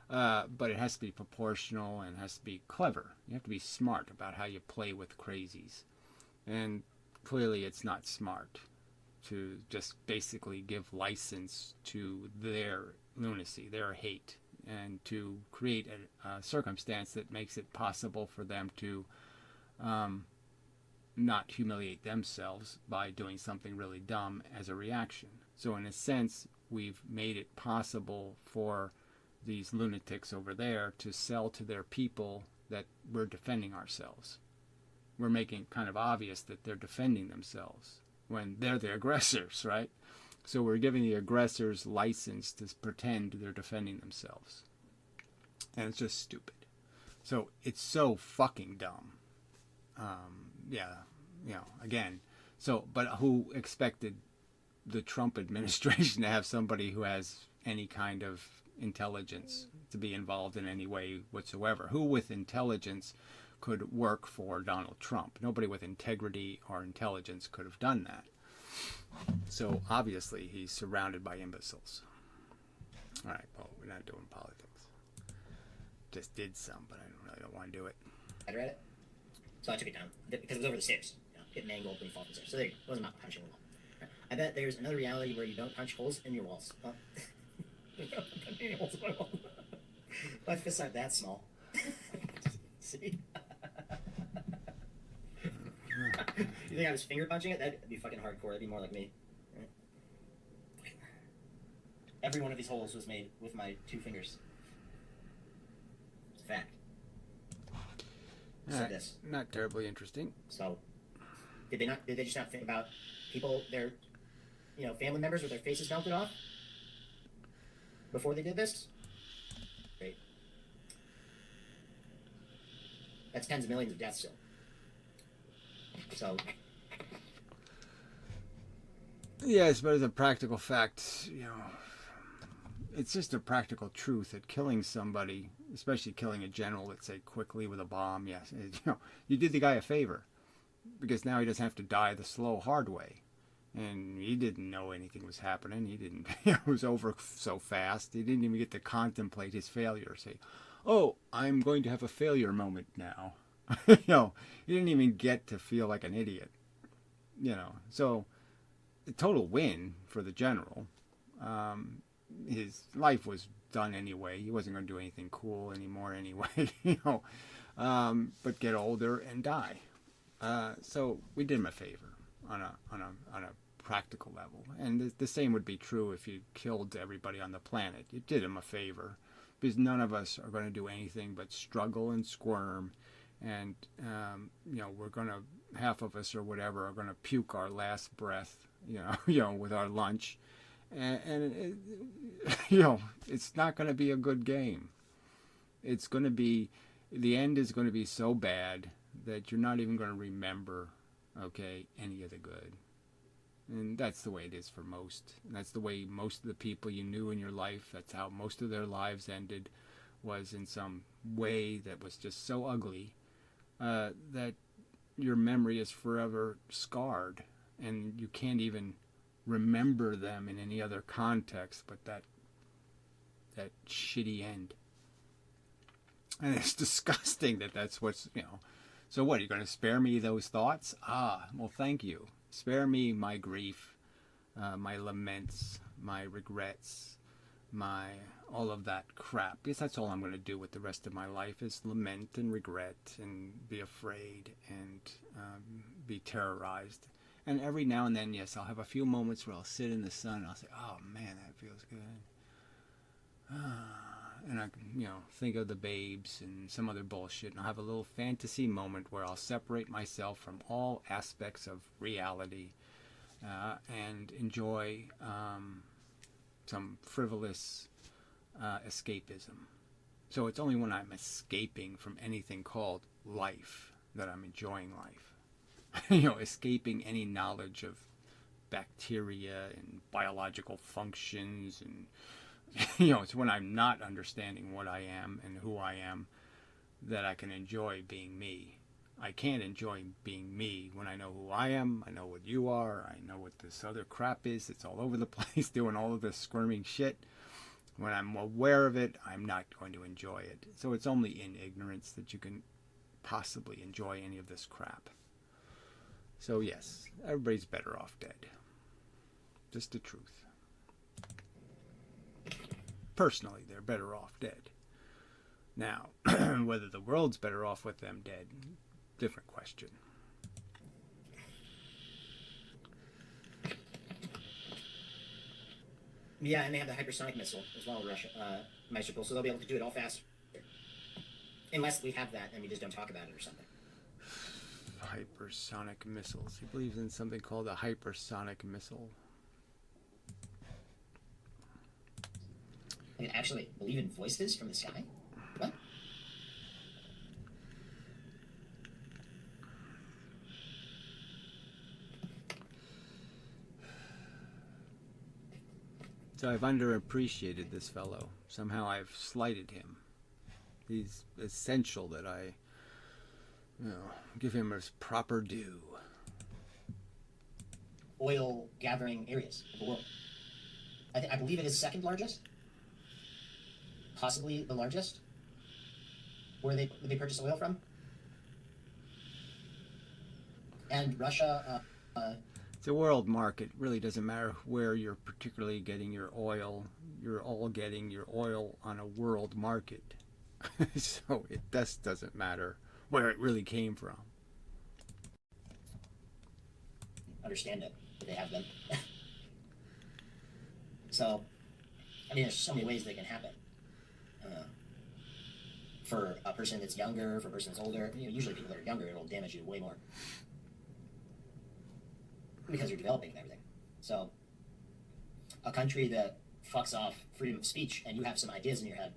But it has to be proportional and it has to be clever. You have to be smart about how you play with crazies. And clearly it's not smart to just basically give license to their lunacy, their hate, and to create a circumstance that makes it possible for them to not humiliate themselves by doing something really dumb as a reaction. So in a sense, we've made it possible for these lunatics over there to sell to their people that we're defending ourselves. We're making it kind of obvious that they're defending themselves when they're the aggressors, right? So we're giving the aggressors license to pretend they're defending themselves. And it's just stupid. So it's so fucking dumb. Again. So, but who expected the Trump administration to have somebody who has any kind of intelligence to be involved in any way whatsoever? Who with intelligence could work for Donald Trump? Nobody with integrity or intelligence could have done that. So obviously he's surrounded by imbeciles. All right, well, we're not doing politics. Just did some, but I don't want to do it. I read it, so I took it down because it was over the stairs. Getting angled when he falls from the stairs. So there you go. It wasn't about punching the wall. I bet there's another reality where you don't punch holes in your walls. You don't punch any holes in my wall. My fists aren't that small. See? You think I was finger punching it? That'd be fucking hardcore. That'd be more like me. Right? Every one of these holes was made with my 2 fingers. It's a fact. Said this. Not terribly interesting. So, did they just not think about people, their, family members with their faces melted off before they did this? Great. That's tens of millions of deaths still. So. Yes, but as a practical fact, it's just a practical truth that killing somebody, especially killing a general, let's say quickly with a bomb, yes, you did the guy a favor, because now he doesn't have to die the slow, hard way. And he didn't know anything was happening. He didn't. It was over so fast. He didn't even get to contemplate his failure. Say, "Oh, I'm going to have a failure moment now." He didn't even get to feel like an idiot. So a total win for the general. His life was done anyway. He wasn't going to do anything cool anymore anyway. But get older and die. So we did him a favor on a practical level, and the same would be true if you killed everybody on the planet. You did him a favor, because none of us are going to do anything but struggle and squirm, and we're going to, half of us or whatever, are going to puke our last breath, with our lunch, and it's not going to be a good game. It's going to be, the end is going to be so bad that you're not even going to remember, any of the good. And that's the way it is for most. That's the way most of the people you knew in your life, that's how most of their lives ended, was in some way that was just so ugly that your memory is forever scarred, and you can't even remember them in any other context but that shitty end. And it's disgusting that's what's, So what, are you going to spare me those thoughts? Well, thank you. Spare me my grief, my laments, my regrets, all of that crap. Because that's all I'm going to do with the rest of my life, is lament and regret and be afraid and be terrorized. And every now and then, yes, I'll have a few moments where I'll sit in the sun and I'll say, oh man, that feels good. And I can, think of the babes and some other bullshit, and I'll have a little fantasy moment where I'll separate myself from all aspects of reality and enjoy some frivolous escapism. So it's only when I'm escaping from anything called life that I'm enjoying life. Escaping any knowledge of bacteria and biological functions, and it's when I'm not understanding what I am and who I am that I can enjoy being me. I can't enjoy being me when I know who I am, I know what you are, I know what this other crap is. It's all over the place doing all of this squirming shit. When I'm aware of it, I'm not going to enjoy it. So it's only in ignorance that you can possibly enjoy any of this crap. So yes, everybody's better off dead. Just the truth. Personally, they're better off dead. Now, whether the world's better off with them dead, different question. Yeah, and they have the hypersonic missile as well, Russia, Meisterpool, so they'll be able to do it all faster. Unless we have that and we just don't talk about it or something. Hypersonic missiles. He believes in something called a hypersonic missile. You can actually believe in voices from the sky? What? So I've underappreciated this fellow. Somehow I've slighted him. He's essential that I, give him his proper due. Oil gathering areas of the world. I believe it is second largest. Possibly the largest. Where they purchase oil from. And Russia. It's a world market. It really doesn't matter where you're particularly getting your oil. You're all getting your oil on a world market. So it just doesn't matter where it really came from. Understand it, but they have them. So, I mean, there's so many ways that can happen. For a person that's younger, for a person that's older, usually people that are younger, it'll damage you way more because you're developing and everything. So, a country that fucks off freedom of speech, and you have some ideas in your head,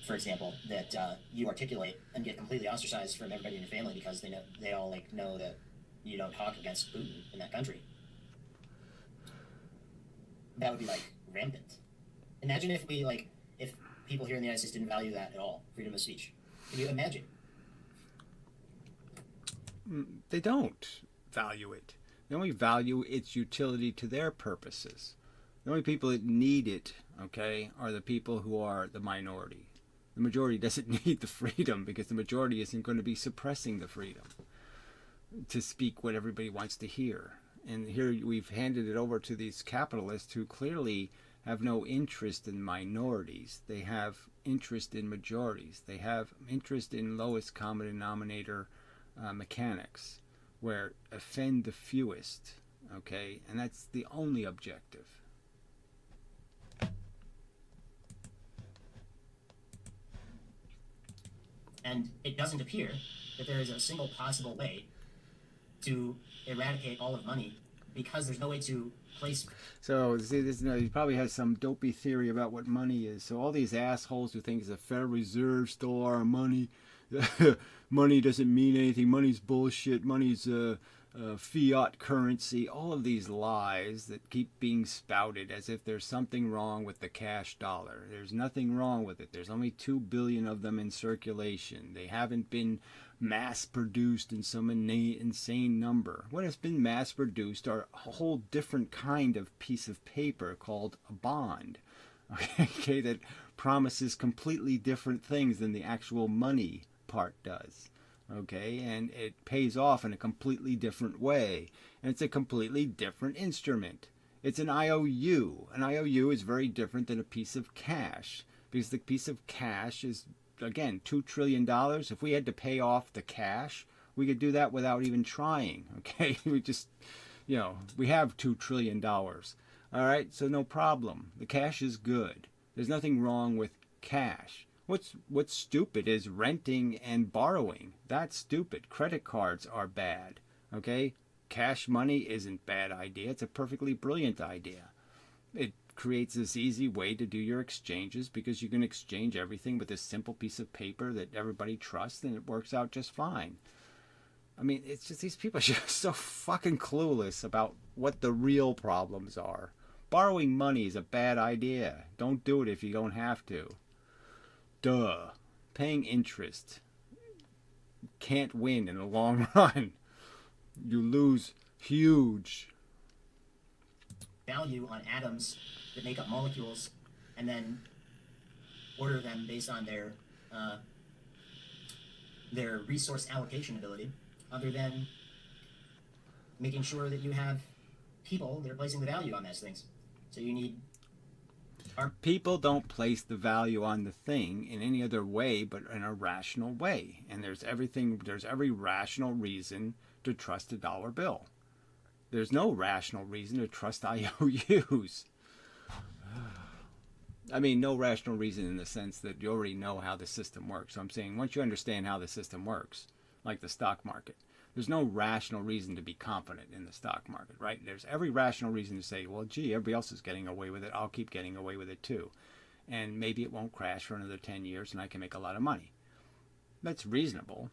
for example, that you articulate and get completely ostracized from everybody in your family because they all know that you don't talk against Putin in that country. That would be rampant. Imagine if if people here in the United States didn't value that at all, freedom of speech. Can you imagine? They don't value it. They only value its utility to their purposes. The only people that need it, okay, are the people who are the minority. The majority doesn't need the freedom because the majority isn't going to be suppressing the freedom to speak what everybody wants to hear. And here we've handed it over to these capitalists who clearly have no interest in minorities. They have interest in majorities. They have interest in lowest common denominator mechanics, where offend the fewest, okay? And that's the only objective. And it doesn't appear that there is a single possible way to eradicate all of money because there's no way to place. So see, he probably has some dopey theory about what money is. So all these assholes who think it's a Federal Reserve stole our money, money doesn't mean anything. Money's bullshit. Money's fiat currency. All of these lies that keep being spouted as if there's something wrong with the cash dollar. There's nothing wrong with it. There's only 2 billion of them in circulation. They haven't been mass produced in some insane number. What has been mass produced are a whole different kind of piece of paper called a bond, okay, that promises completely different things than the actual money part does, okay, and it pays off in a completely different way, and it's a completely different instrument. It's an IOU. An IOU is very different than a piece of cash, because the piece of cash is, again, $2 trillion. If we had to pay off the cash, we could do that without even trying, okay? We just, we have $2 trillion. All right, so no problem. The cash is good. There's nothing wrong with cash. What's stupid is renting and borrowing. That's stupid. Credit cards are bad, okay? Cash money isn't a bad idea. It's a perfectly brilliant idea. It creates this easy way to do your exchanges because you can exchange everything with this simple piece of paper that everybody trusts, and it works out just fine. I mean, it's just these people are just so fucking clueless about what the real problems are. Borrowing money is a bad idea. Don't do it if you don't have to. Duh. Paying interest. Can't win in the long run. You lose huge value on atoms that make up molecules, and then order them based on their resource allocation ability, other than making sure that you have people that are placing the value on those things. So you need people don't place the value on the thing in any other way but in a rational way, and there's every rational reason to trust a dollar bill. There's no rational reason to trust IOUs. I mean, no rational reason in the sense that you already know how the system works. So I'm saying once you understand how the system works, like the stock market, there's no rational reason to be confident in the stock market, right? There's every rational reason to say, well, gee, everybody else is getting away with it. I'll keep getting away with it too. And maybe it won't crash for another 10 years and I can make a lot of money. That's reasonable.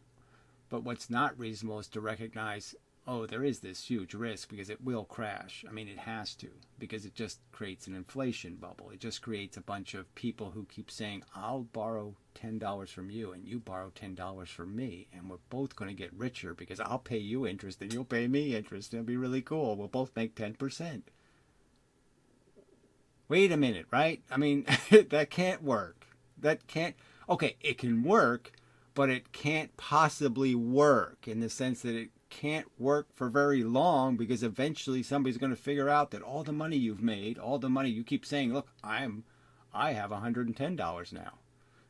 But what's not reasonable is to recognize, oh, there is this huge risk because it will crash. I mean, it has to, because it just creates an inflation bubble. It just creates a bunch of people who keep saying, I'll borrow $10 from you and you borrow $10 from me, and we're both going to get richer because I'll pay you interest and you'll pay me interest. It'll be really cool. We'll both make 10%. Wait a minute, right? I mean, that can't work. Okay, it can work, but it can't possibly work in the sense that it can't work for very long, because eventually somebody's going to figure out that all the money you've made, all the money you keep saying, look, I have $110 now,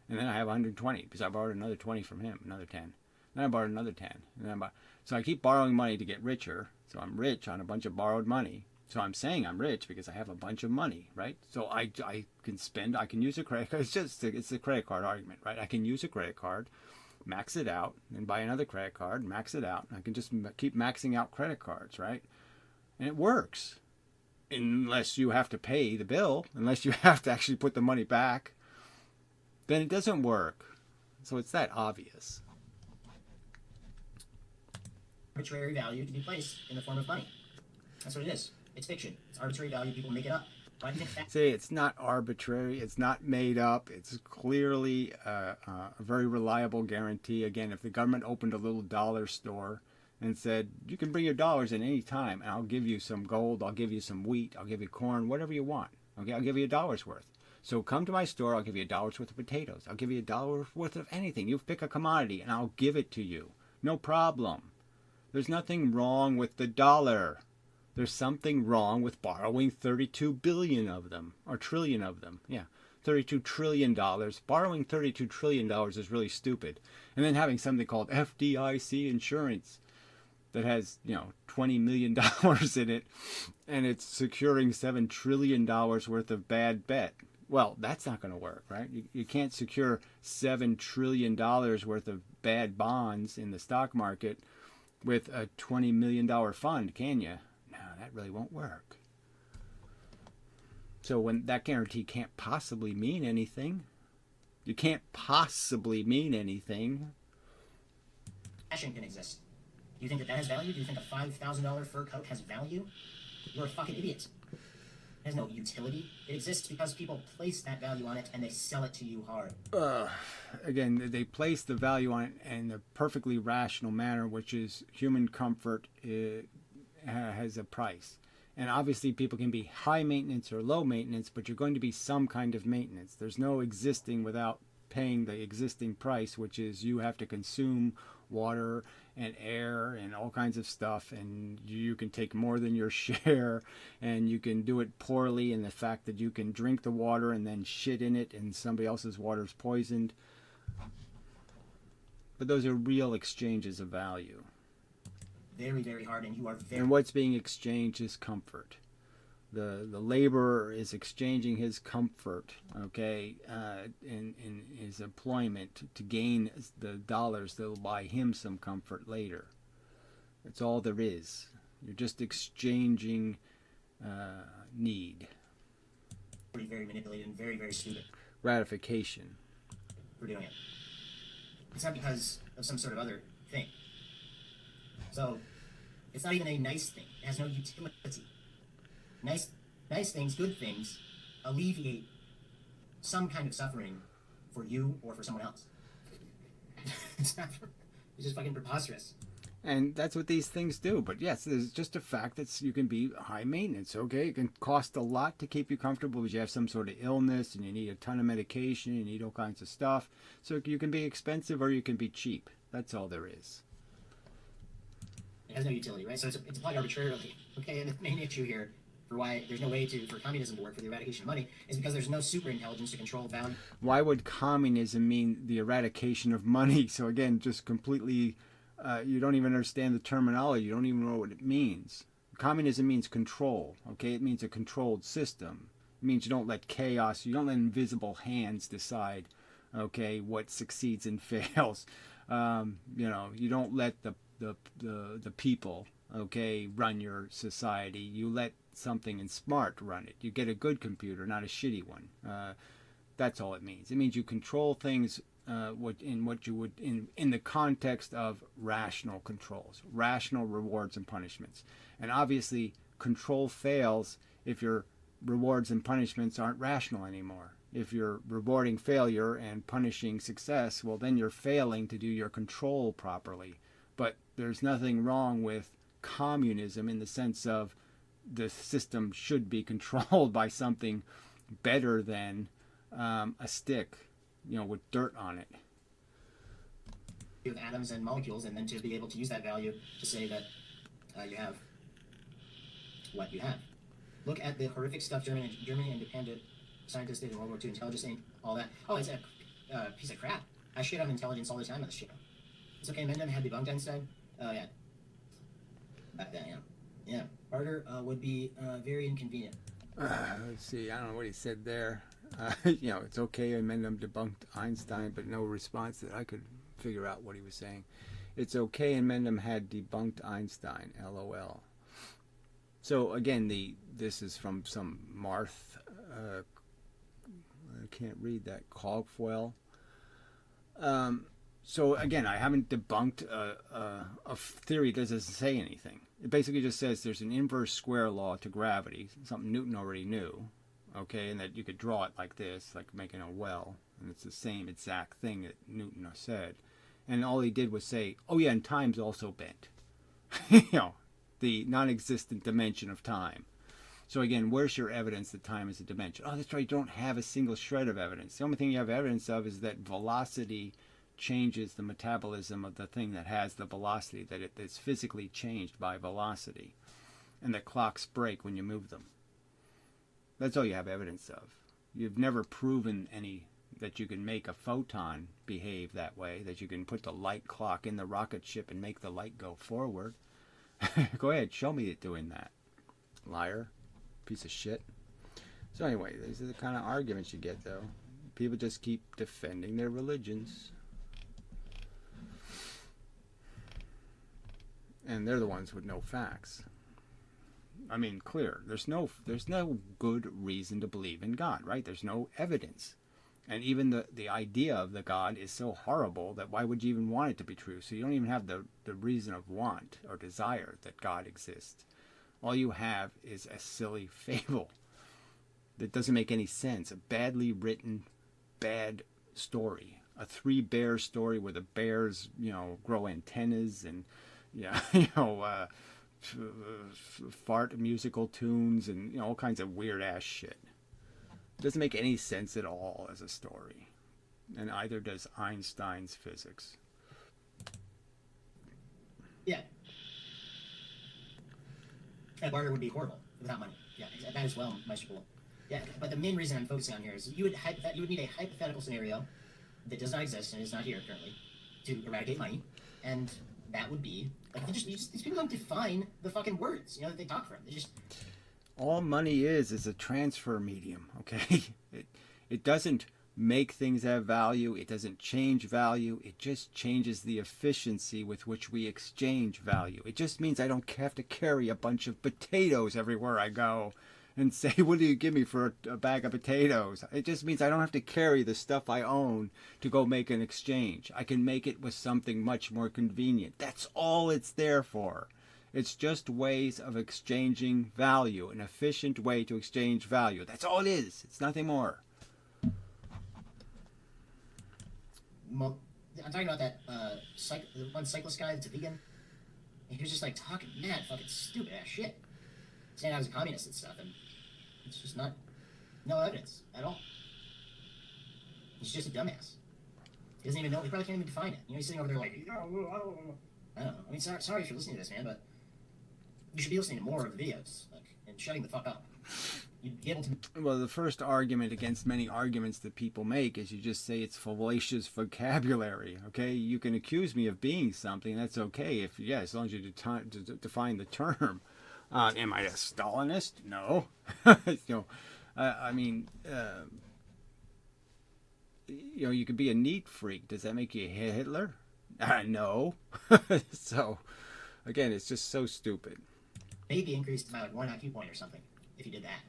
and then I have 120 because I borrowed another 20 from him, another 10. Then I borrowed another 10. And then so I keep borrowing money to get richer. So I'm rich on a bunch of borrowed money. So I'm saying I'm rich because I have a bunch of money, right? So I can spend, I can use a credit card. It's a credit card argument, right? I can use a credit card, max it out, and buy another credit card, max it out. I can just keep maxing out credit cards, right? And it works. Unless you have to pay the bill, unless you have to actually put the money back, then it doesn't work. So it's that obvious. Arbitrary value to be placed in the form of money. That's what it is. It's fiction. It's arbitrary value. People make it up. Why do you think that? Say it's not arbitrary. It's not made up. It's clearly a very reliable guarantee. Again, if the government opened a little dollar store and said, you can bring your dollars in any time, and I'll give you some gold, I'll give you some wheat, I'll give you corn, whatever you want. Okay, I'll give you $1 worth. So come to my store, I'll give you $1 worth of potatoes. I'll give you $1 worth of anything. You pick a commodity, and I'll give it to you. No problem. There's nothing wrong with the dollar. There's something wrong with borrowing 32 billion of them, or trillion of them. Yeah, $32 trillion. Borrowing $32 trillion is really stupid. And then having something called FDIC insurance that has, $20 million in it, and it's securing $7 trillion worth of bad bet. Well, that's not going to work, right? You can't secure $7 trillion worth of bad bonds in the stock market with a $20 million fund, can you? No, that really won't work. So when that guarantee can't possibly mean anything, you can't possibly mean anything. Fashion can exist. Do you think that has value? Do you think a $5,000 fur coat has value? You're a fucking idiot. It has no utility. It exists because people place that value on it and they sell it to you hard. Again, they place the value on it in a perfectly rational manner, which is human comfort has a price. And obviously people can be high maintenance or low maintenance, but you're going to be some kind of maintenance. There's no existing without paying the existing price, which is you have to consume water and air and all kinds of stuff, and you can take more than your share, and you can do it poorly, and the fact that you can drink the water and then shit in it and somebody else's water is poisoned. But those are real exchanges of value. Very, very hard, and you are very... And what's being exchanged is comfort. The laborer is exchanging his comfort, okay, in his employment to gain the dollars that will buy him some comfort later. That's all there is. You're just exchanging need. Very, very manipulated and very, very stupid. Gratification. For doing it. It's not because of some sort of other thing. So, it's not even a nice thing. It has no utility. Nice things, good things, alleviate some kind of suffering for you or for someone else. It's just fucking preposterous. And that's what these things do. But yes, there's just a fact that you can be high maintenance, okay? It can cost a lot to keep you comfortable because you have some sort of illness and you need a ton of medication, you need all kinds of stuff. So you can be expensive or you can be cheap. That's all there is. It has no utility, right? So it's applied arbitrarily, okay? And the main issue here for why there's no way for communism to work, for the eradication of money, is because there's no super intelligence to control value. Why would communism mean the eradication of money? So again, just completely, you don't even understand the terminology. You don't even know what it means. Communism means control, okay? It means a controlled system. It means you don't let chaos, you don't let invisible hands decide, okay, what succeeds and fails. You don't let the people, okay, run your society. You let something smart run it. You get a good computer, not a shitty one. That's all it means. It means you control things in the context of rational controls, rational rewards and punishments. And obviously, control fails if your rewards and punishments aren't rational anymore. If you're rewarding failure and punishing success, well, then you're failing to do your control properly. But there's nothing wrong with communism in the sense of the system should be controlled by something better than a stick, with dirt on it. of atoms and molecules, and then to be able to use that value to say that you have what you have. Look at the horrific stuff Germany and Japan did. Scientists did in World War II, intelligence ain't all that. Oh, it's a piece of crap. I shit on intelligence all the time on this show. It's okay, Mendham had debunked Einstein. Yeah. Back then, yeah. Yeah. Barter would be very inconvenient. Let's see, I don't know what he said there. It's okay, Mendham debunked Einstein, but no response that I could figure out what he was saying. It's okay, and Mendham had debunked Einstein, LOL. So again, this is from some Marth, I can't read that, Cogwell. So again, I haven't debunked a theory that doesn't say anything. It basically just says there's an inverse square law to gravity, something Newton already knew, okay, and that you could draw it like this, like making a well, and it's the same exact thing that Newton said. And all he did was say, oh yeah, and time's also bent. The non-existent dimension of time. So again, where's your evidence that time is a dimension? Oh, that's right, you don't have a single shred of evidence. The only thing you have evidence of is that velocity changes the metabolism of the thing that has the velocity, that it's physically changed by velocity, and that clocks break when you move them. That's all you have evidence of. You've never proven that you can make a photon behave that way, that you can put the light clock in the rocket ship and make the light go forward. Go ahead, show me it doing that. Liar. Piece of shit. So anyway, these are the kind of arguments you get, though. People just keep defending their religions. And they're the ones with no facts. I mean, clear. There's no good reason to believe in God, right? There's no evidence. And even the idea of the God is so horrible that why would you even want it to be true? So you don't even have the reason of want or desire that God exists. All you have is a silly fable that doesn't make any sense. A badly written, bad story. A 3 bear story where the bears, grow antennas and, fart musical tunes and all kinds of weird ass shit. It doesn't make any sense at all as a story, and either does Einstein's physics. Yeah. Yeah, barter would be horrible without money. Yeah, that as well, Meister Pool. Yeah, but the main reason I'm focusing on here is you would need a hypothetical scenario that does not exist and is not here currently to eradicate money, and that would be like these people don't define the fucking words that they talk from. They just all money is a transfer medium. Okay, it doesn't make things have value. It doesn't change value. It just changes the efficiency with which we exchange value. It just means I don't have to carry a bunch of potatoes everywhere I go and say, what do you give me for a bag of potatoes? It just means I don't have to carry the stuff I own to go make an exchange. I can make it with something much more convenient. That's all it's there for. It's just ways of exchanging value, an efficient way to exchange value. That's all it is. It's nothing more. Well, I'm talking about that the one cyclist guy that's a vegan. And he was just like talking mad, fucking stupid ass shit, saying I was a communist and stuff, and it's just no evidence at all. He's just a dumbass. He doesn't even know. He probably can't even define it. He's sitting over there like, I don't know. I mean, sorry if you're listening to this, man, but you should be listening to more of the videos and shutting the fuck up. You'd be able to. Well, the first argument against many arguments that people make is you just say it's fallacious vocabulary. Okay, you can accuse me of being something. That's okay as long as you define the term. Am I a Stalinist? No. I mean, you could be a neat freak. Does that make you a Hitler? No. So, again, it's just so stupid. Maybe increased by like 1 IQ point or something if you did that.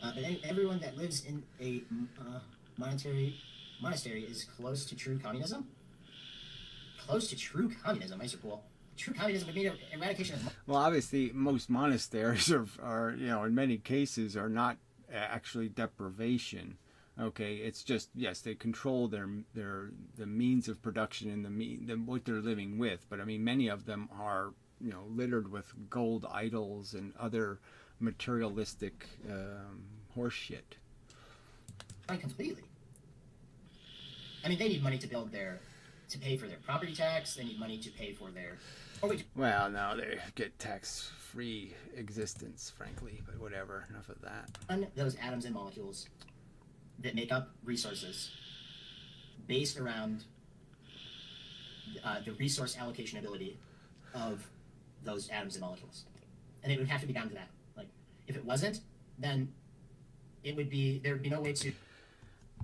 But everyone that lives in a monastery is close to true communism. Close to true communism, Meister Pool. True communism would mean eradication of. Well, obviously, most monasteries are in many cases are not actually deprivation. Okay, it's just yes, they control the means of production and what they're living with. But I mean, many of them are littered with gold idols and other materialistic horseshit. Completely. I mean, they need money to build their to pay for their property tax. They need money to pay for their. Oh wait. Well, no, they get tax-free existence, frankly, but whatever. Enough of that. Those atoms and molecules that make up resources based around the resource allocation ability of those atoms and molecules. And it would have to be down to that. Like, if it wasn't, then there would be no way to...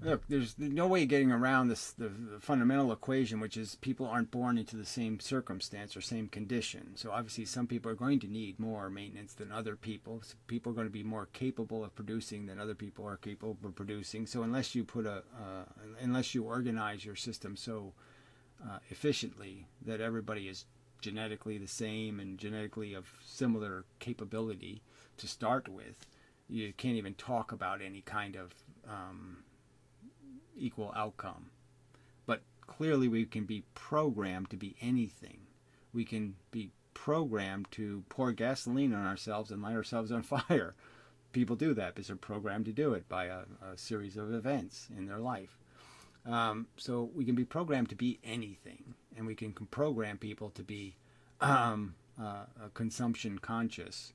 Look, there's no way getting around this, the fundamental equation, which is people aren't born into the same circumstance or same condition. So obviously some people are going to need more maintenance than other people. So people are going to be more capable of producing than other people are capable of producing. So unless you put unless you organize your system so efficiently that everybody is genetically the same and genetically of similar capability to start with, you can't even talk about any kind of equal outcome. But clearly we can be programmed to be anything. We can be programmed to pour gasoline on ourselves and light ourselves on fire. People do that because they're programmed to do it by a series of events in their life. So we can be programmed to be anything, and we can program people to be consumption conscious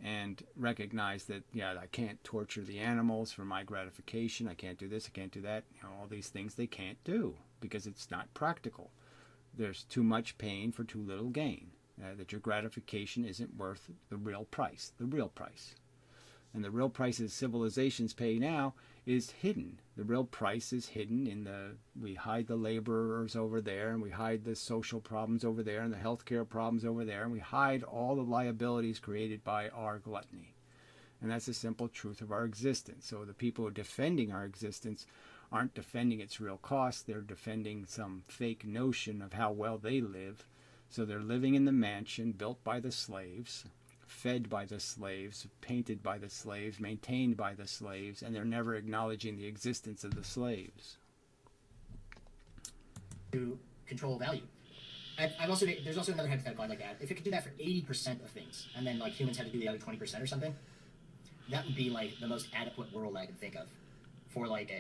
and recognize that, yeah, I can't torture the animals for my gratification. I can't do this, I can't do that. You know, all these things they can't do because it's not practical. There's too much pain for too little gain. That your gratification isn't worth the real price. The real price. And the real prices civilizations pay now is hidden. The real price is hidden in we hide the laborers over there, and we hide the social problems over there, and the healthcare problems over there, and we hide all the liabilities created by our gluttony. And that's the simple truth of our existence. So the people who are defending our existence aren't defending its real cost. They're defending some fake notion of how well they live. So they're living in the mansion built by the slaves, fed by the slaves, painted by the slaves, maintained by the slaves, and they're never acknowledging the existence of the slaves. To control value. There's also another hypothetical I'd like to add. If it could do that for 80% of things, and then like humans had to do the other 20% or something, that would be like the most adequate world I could think of for like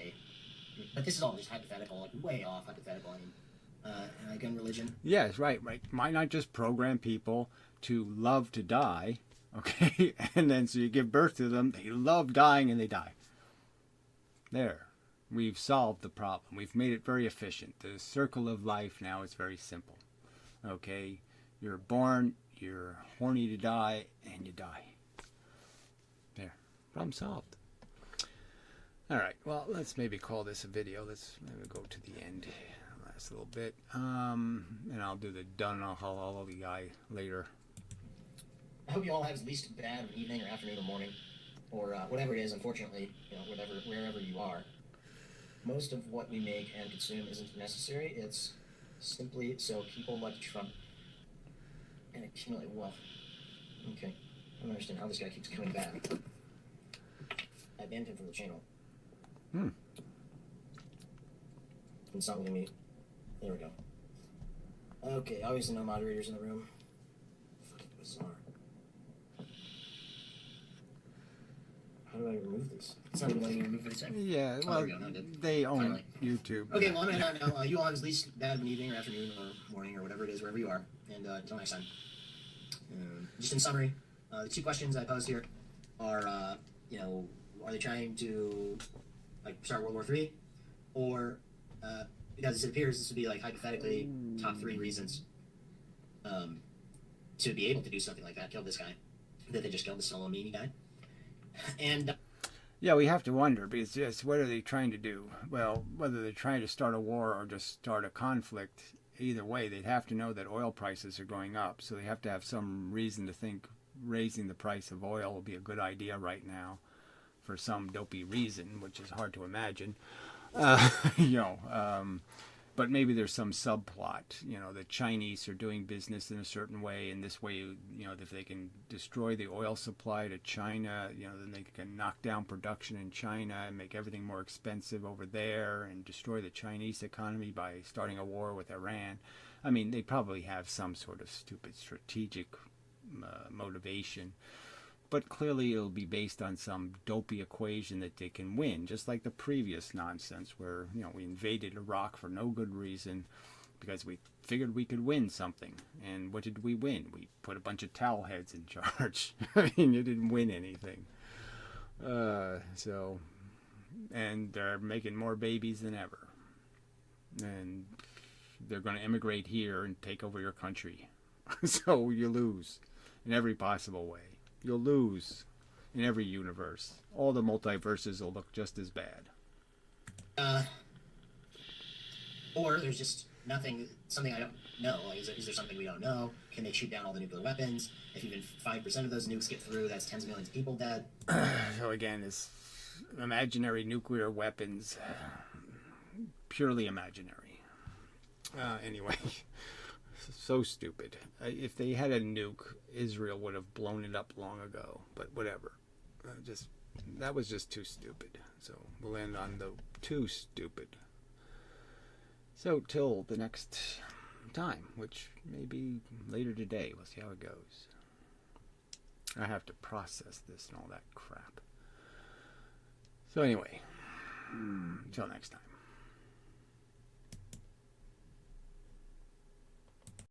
but this is all just hypothetical, like way off hypothetical. I mean, gun religion. Yes, right. Why not just program people to love to die, okay? And then so you give birth to them, they love dying and they die. There. We've solved the problem. We've made it very efficient. The circle of life now is very simple. Okay? You're born, you're horny to die, and you die. There. Problem solved. All right. Well, let's maybe call this a video. Let's maybe go to the end. Last little bit. And I'll do the done all the guy later. I hope you all have as least bad of an evening or afternoon or morning, or whatever it is. Unfortunately, wherever you are, most of what we make and consume isn't necessary. It's simply so people like Trump and accumulate wealth. Okay, I don't understand how this guy keeps coming back. I banned him from the channel. It's not letting me. There we go. Okay, obviously no moderators in the room. Fucking bizarre. How do I remove this? It's not even letting me remove this. Yeah, well, they own Finally. YouTube. Okay, well, I'm going to know. You all have as least bad of an evening or afternoon or morning or whatever it is, wherever you are. And until next time. Just in summary, the two questions I posed here are, are they trying to start World War III? Or, because it appears this would be hypothetically top 3 reasons to be able to do something like that, kill this guy, that they just killed the solo meanie guy. And yeah, we have to wonder, because just what are they trying to do? Well, whether they're trying to start a war or just start a conflict, either way, they'd have to know that oil prices are going up. So they have to have some reason to think raising the price of oil will be a good idea right now for some dopey reason, which is hard to imagine. But maybe there's some subplot, the Chinese are doing business in a certain way, and this way, if they can destroy the oil supply to China, then they can knock down production in China and make everything more expensive over there and destroy the Chinese economy by starting a war with Iran. I mean, they probably have some sort of stupid strategic motivation. But clearly it'll be based on some dopey equation that they can win, just like the previous nonsense where, we invaded Iraq for no good reason because we figured we could win something. And what did we win? We put a bunch of towel heads in charge. I mean, you didn't win anything. And they're making more babies than ever. And they're going to immigrate here and take over your country. So you lose in every possible way. You'll lose in every universe. All the multiverses will look just as bad. Or there's just something I don't know. Like, is there something we don't know? Can they shoot down all the nuclear weapons? If even 5% of those nukes get through, that's tens of millions of people dead. So again, it's imaginary nuclear weapons. Purely imaginary. Anyway, so stupid. If they had a nuke, Israel would have blown it up long ago. But whatever. That was just too stupid. So we'll end on the too stupid. So till the next time, which may be later today. We'll see how it goes. I have to process this and all that crap. So anyway, till next time.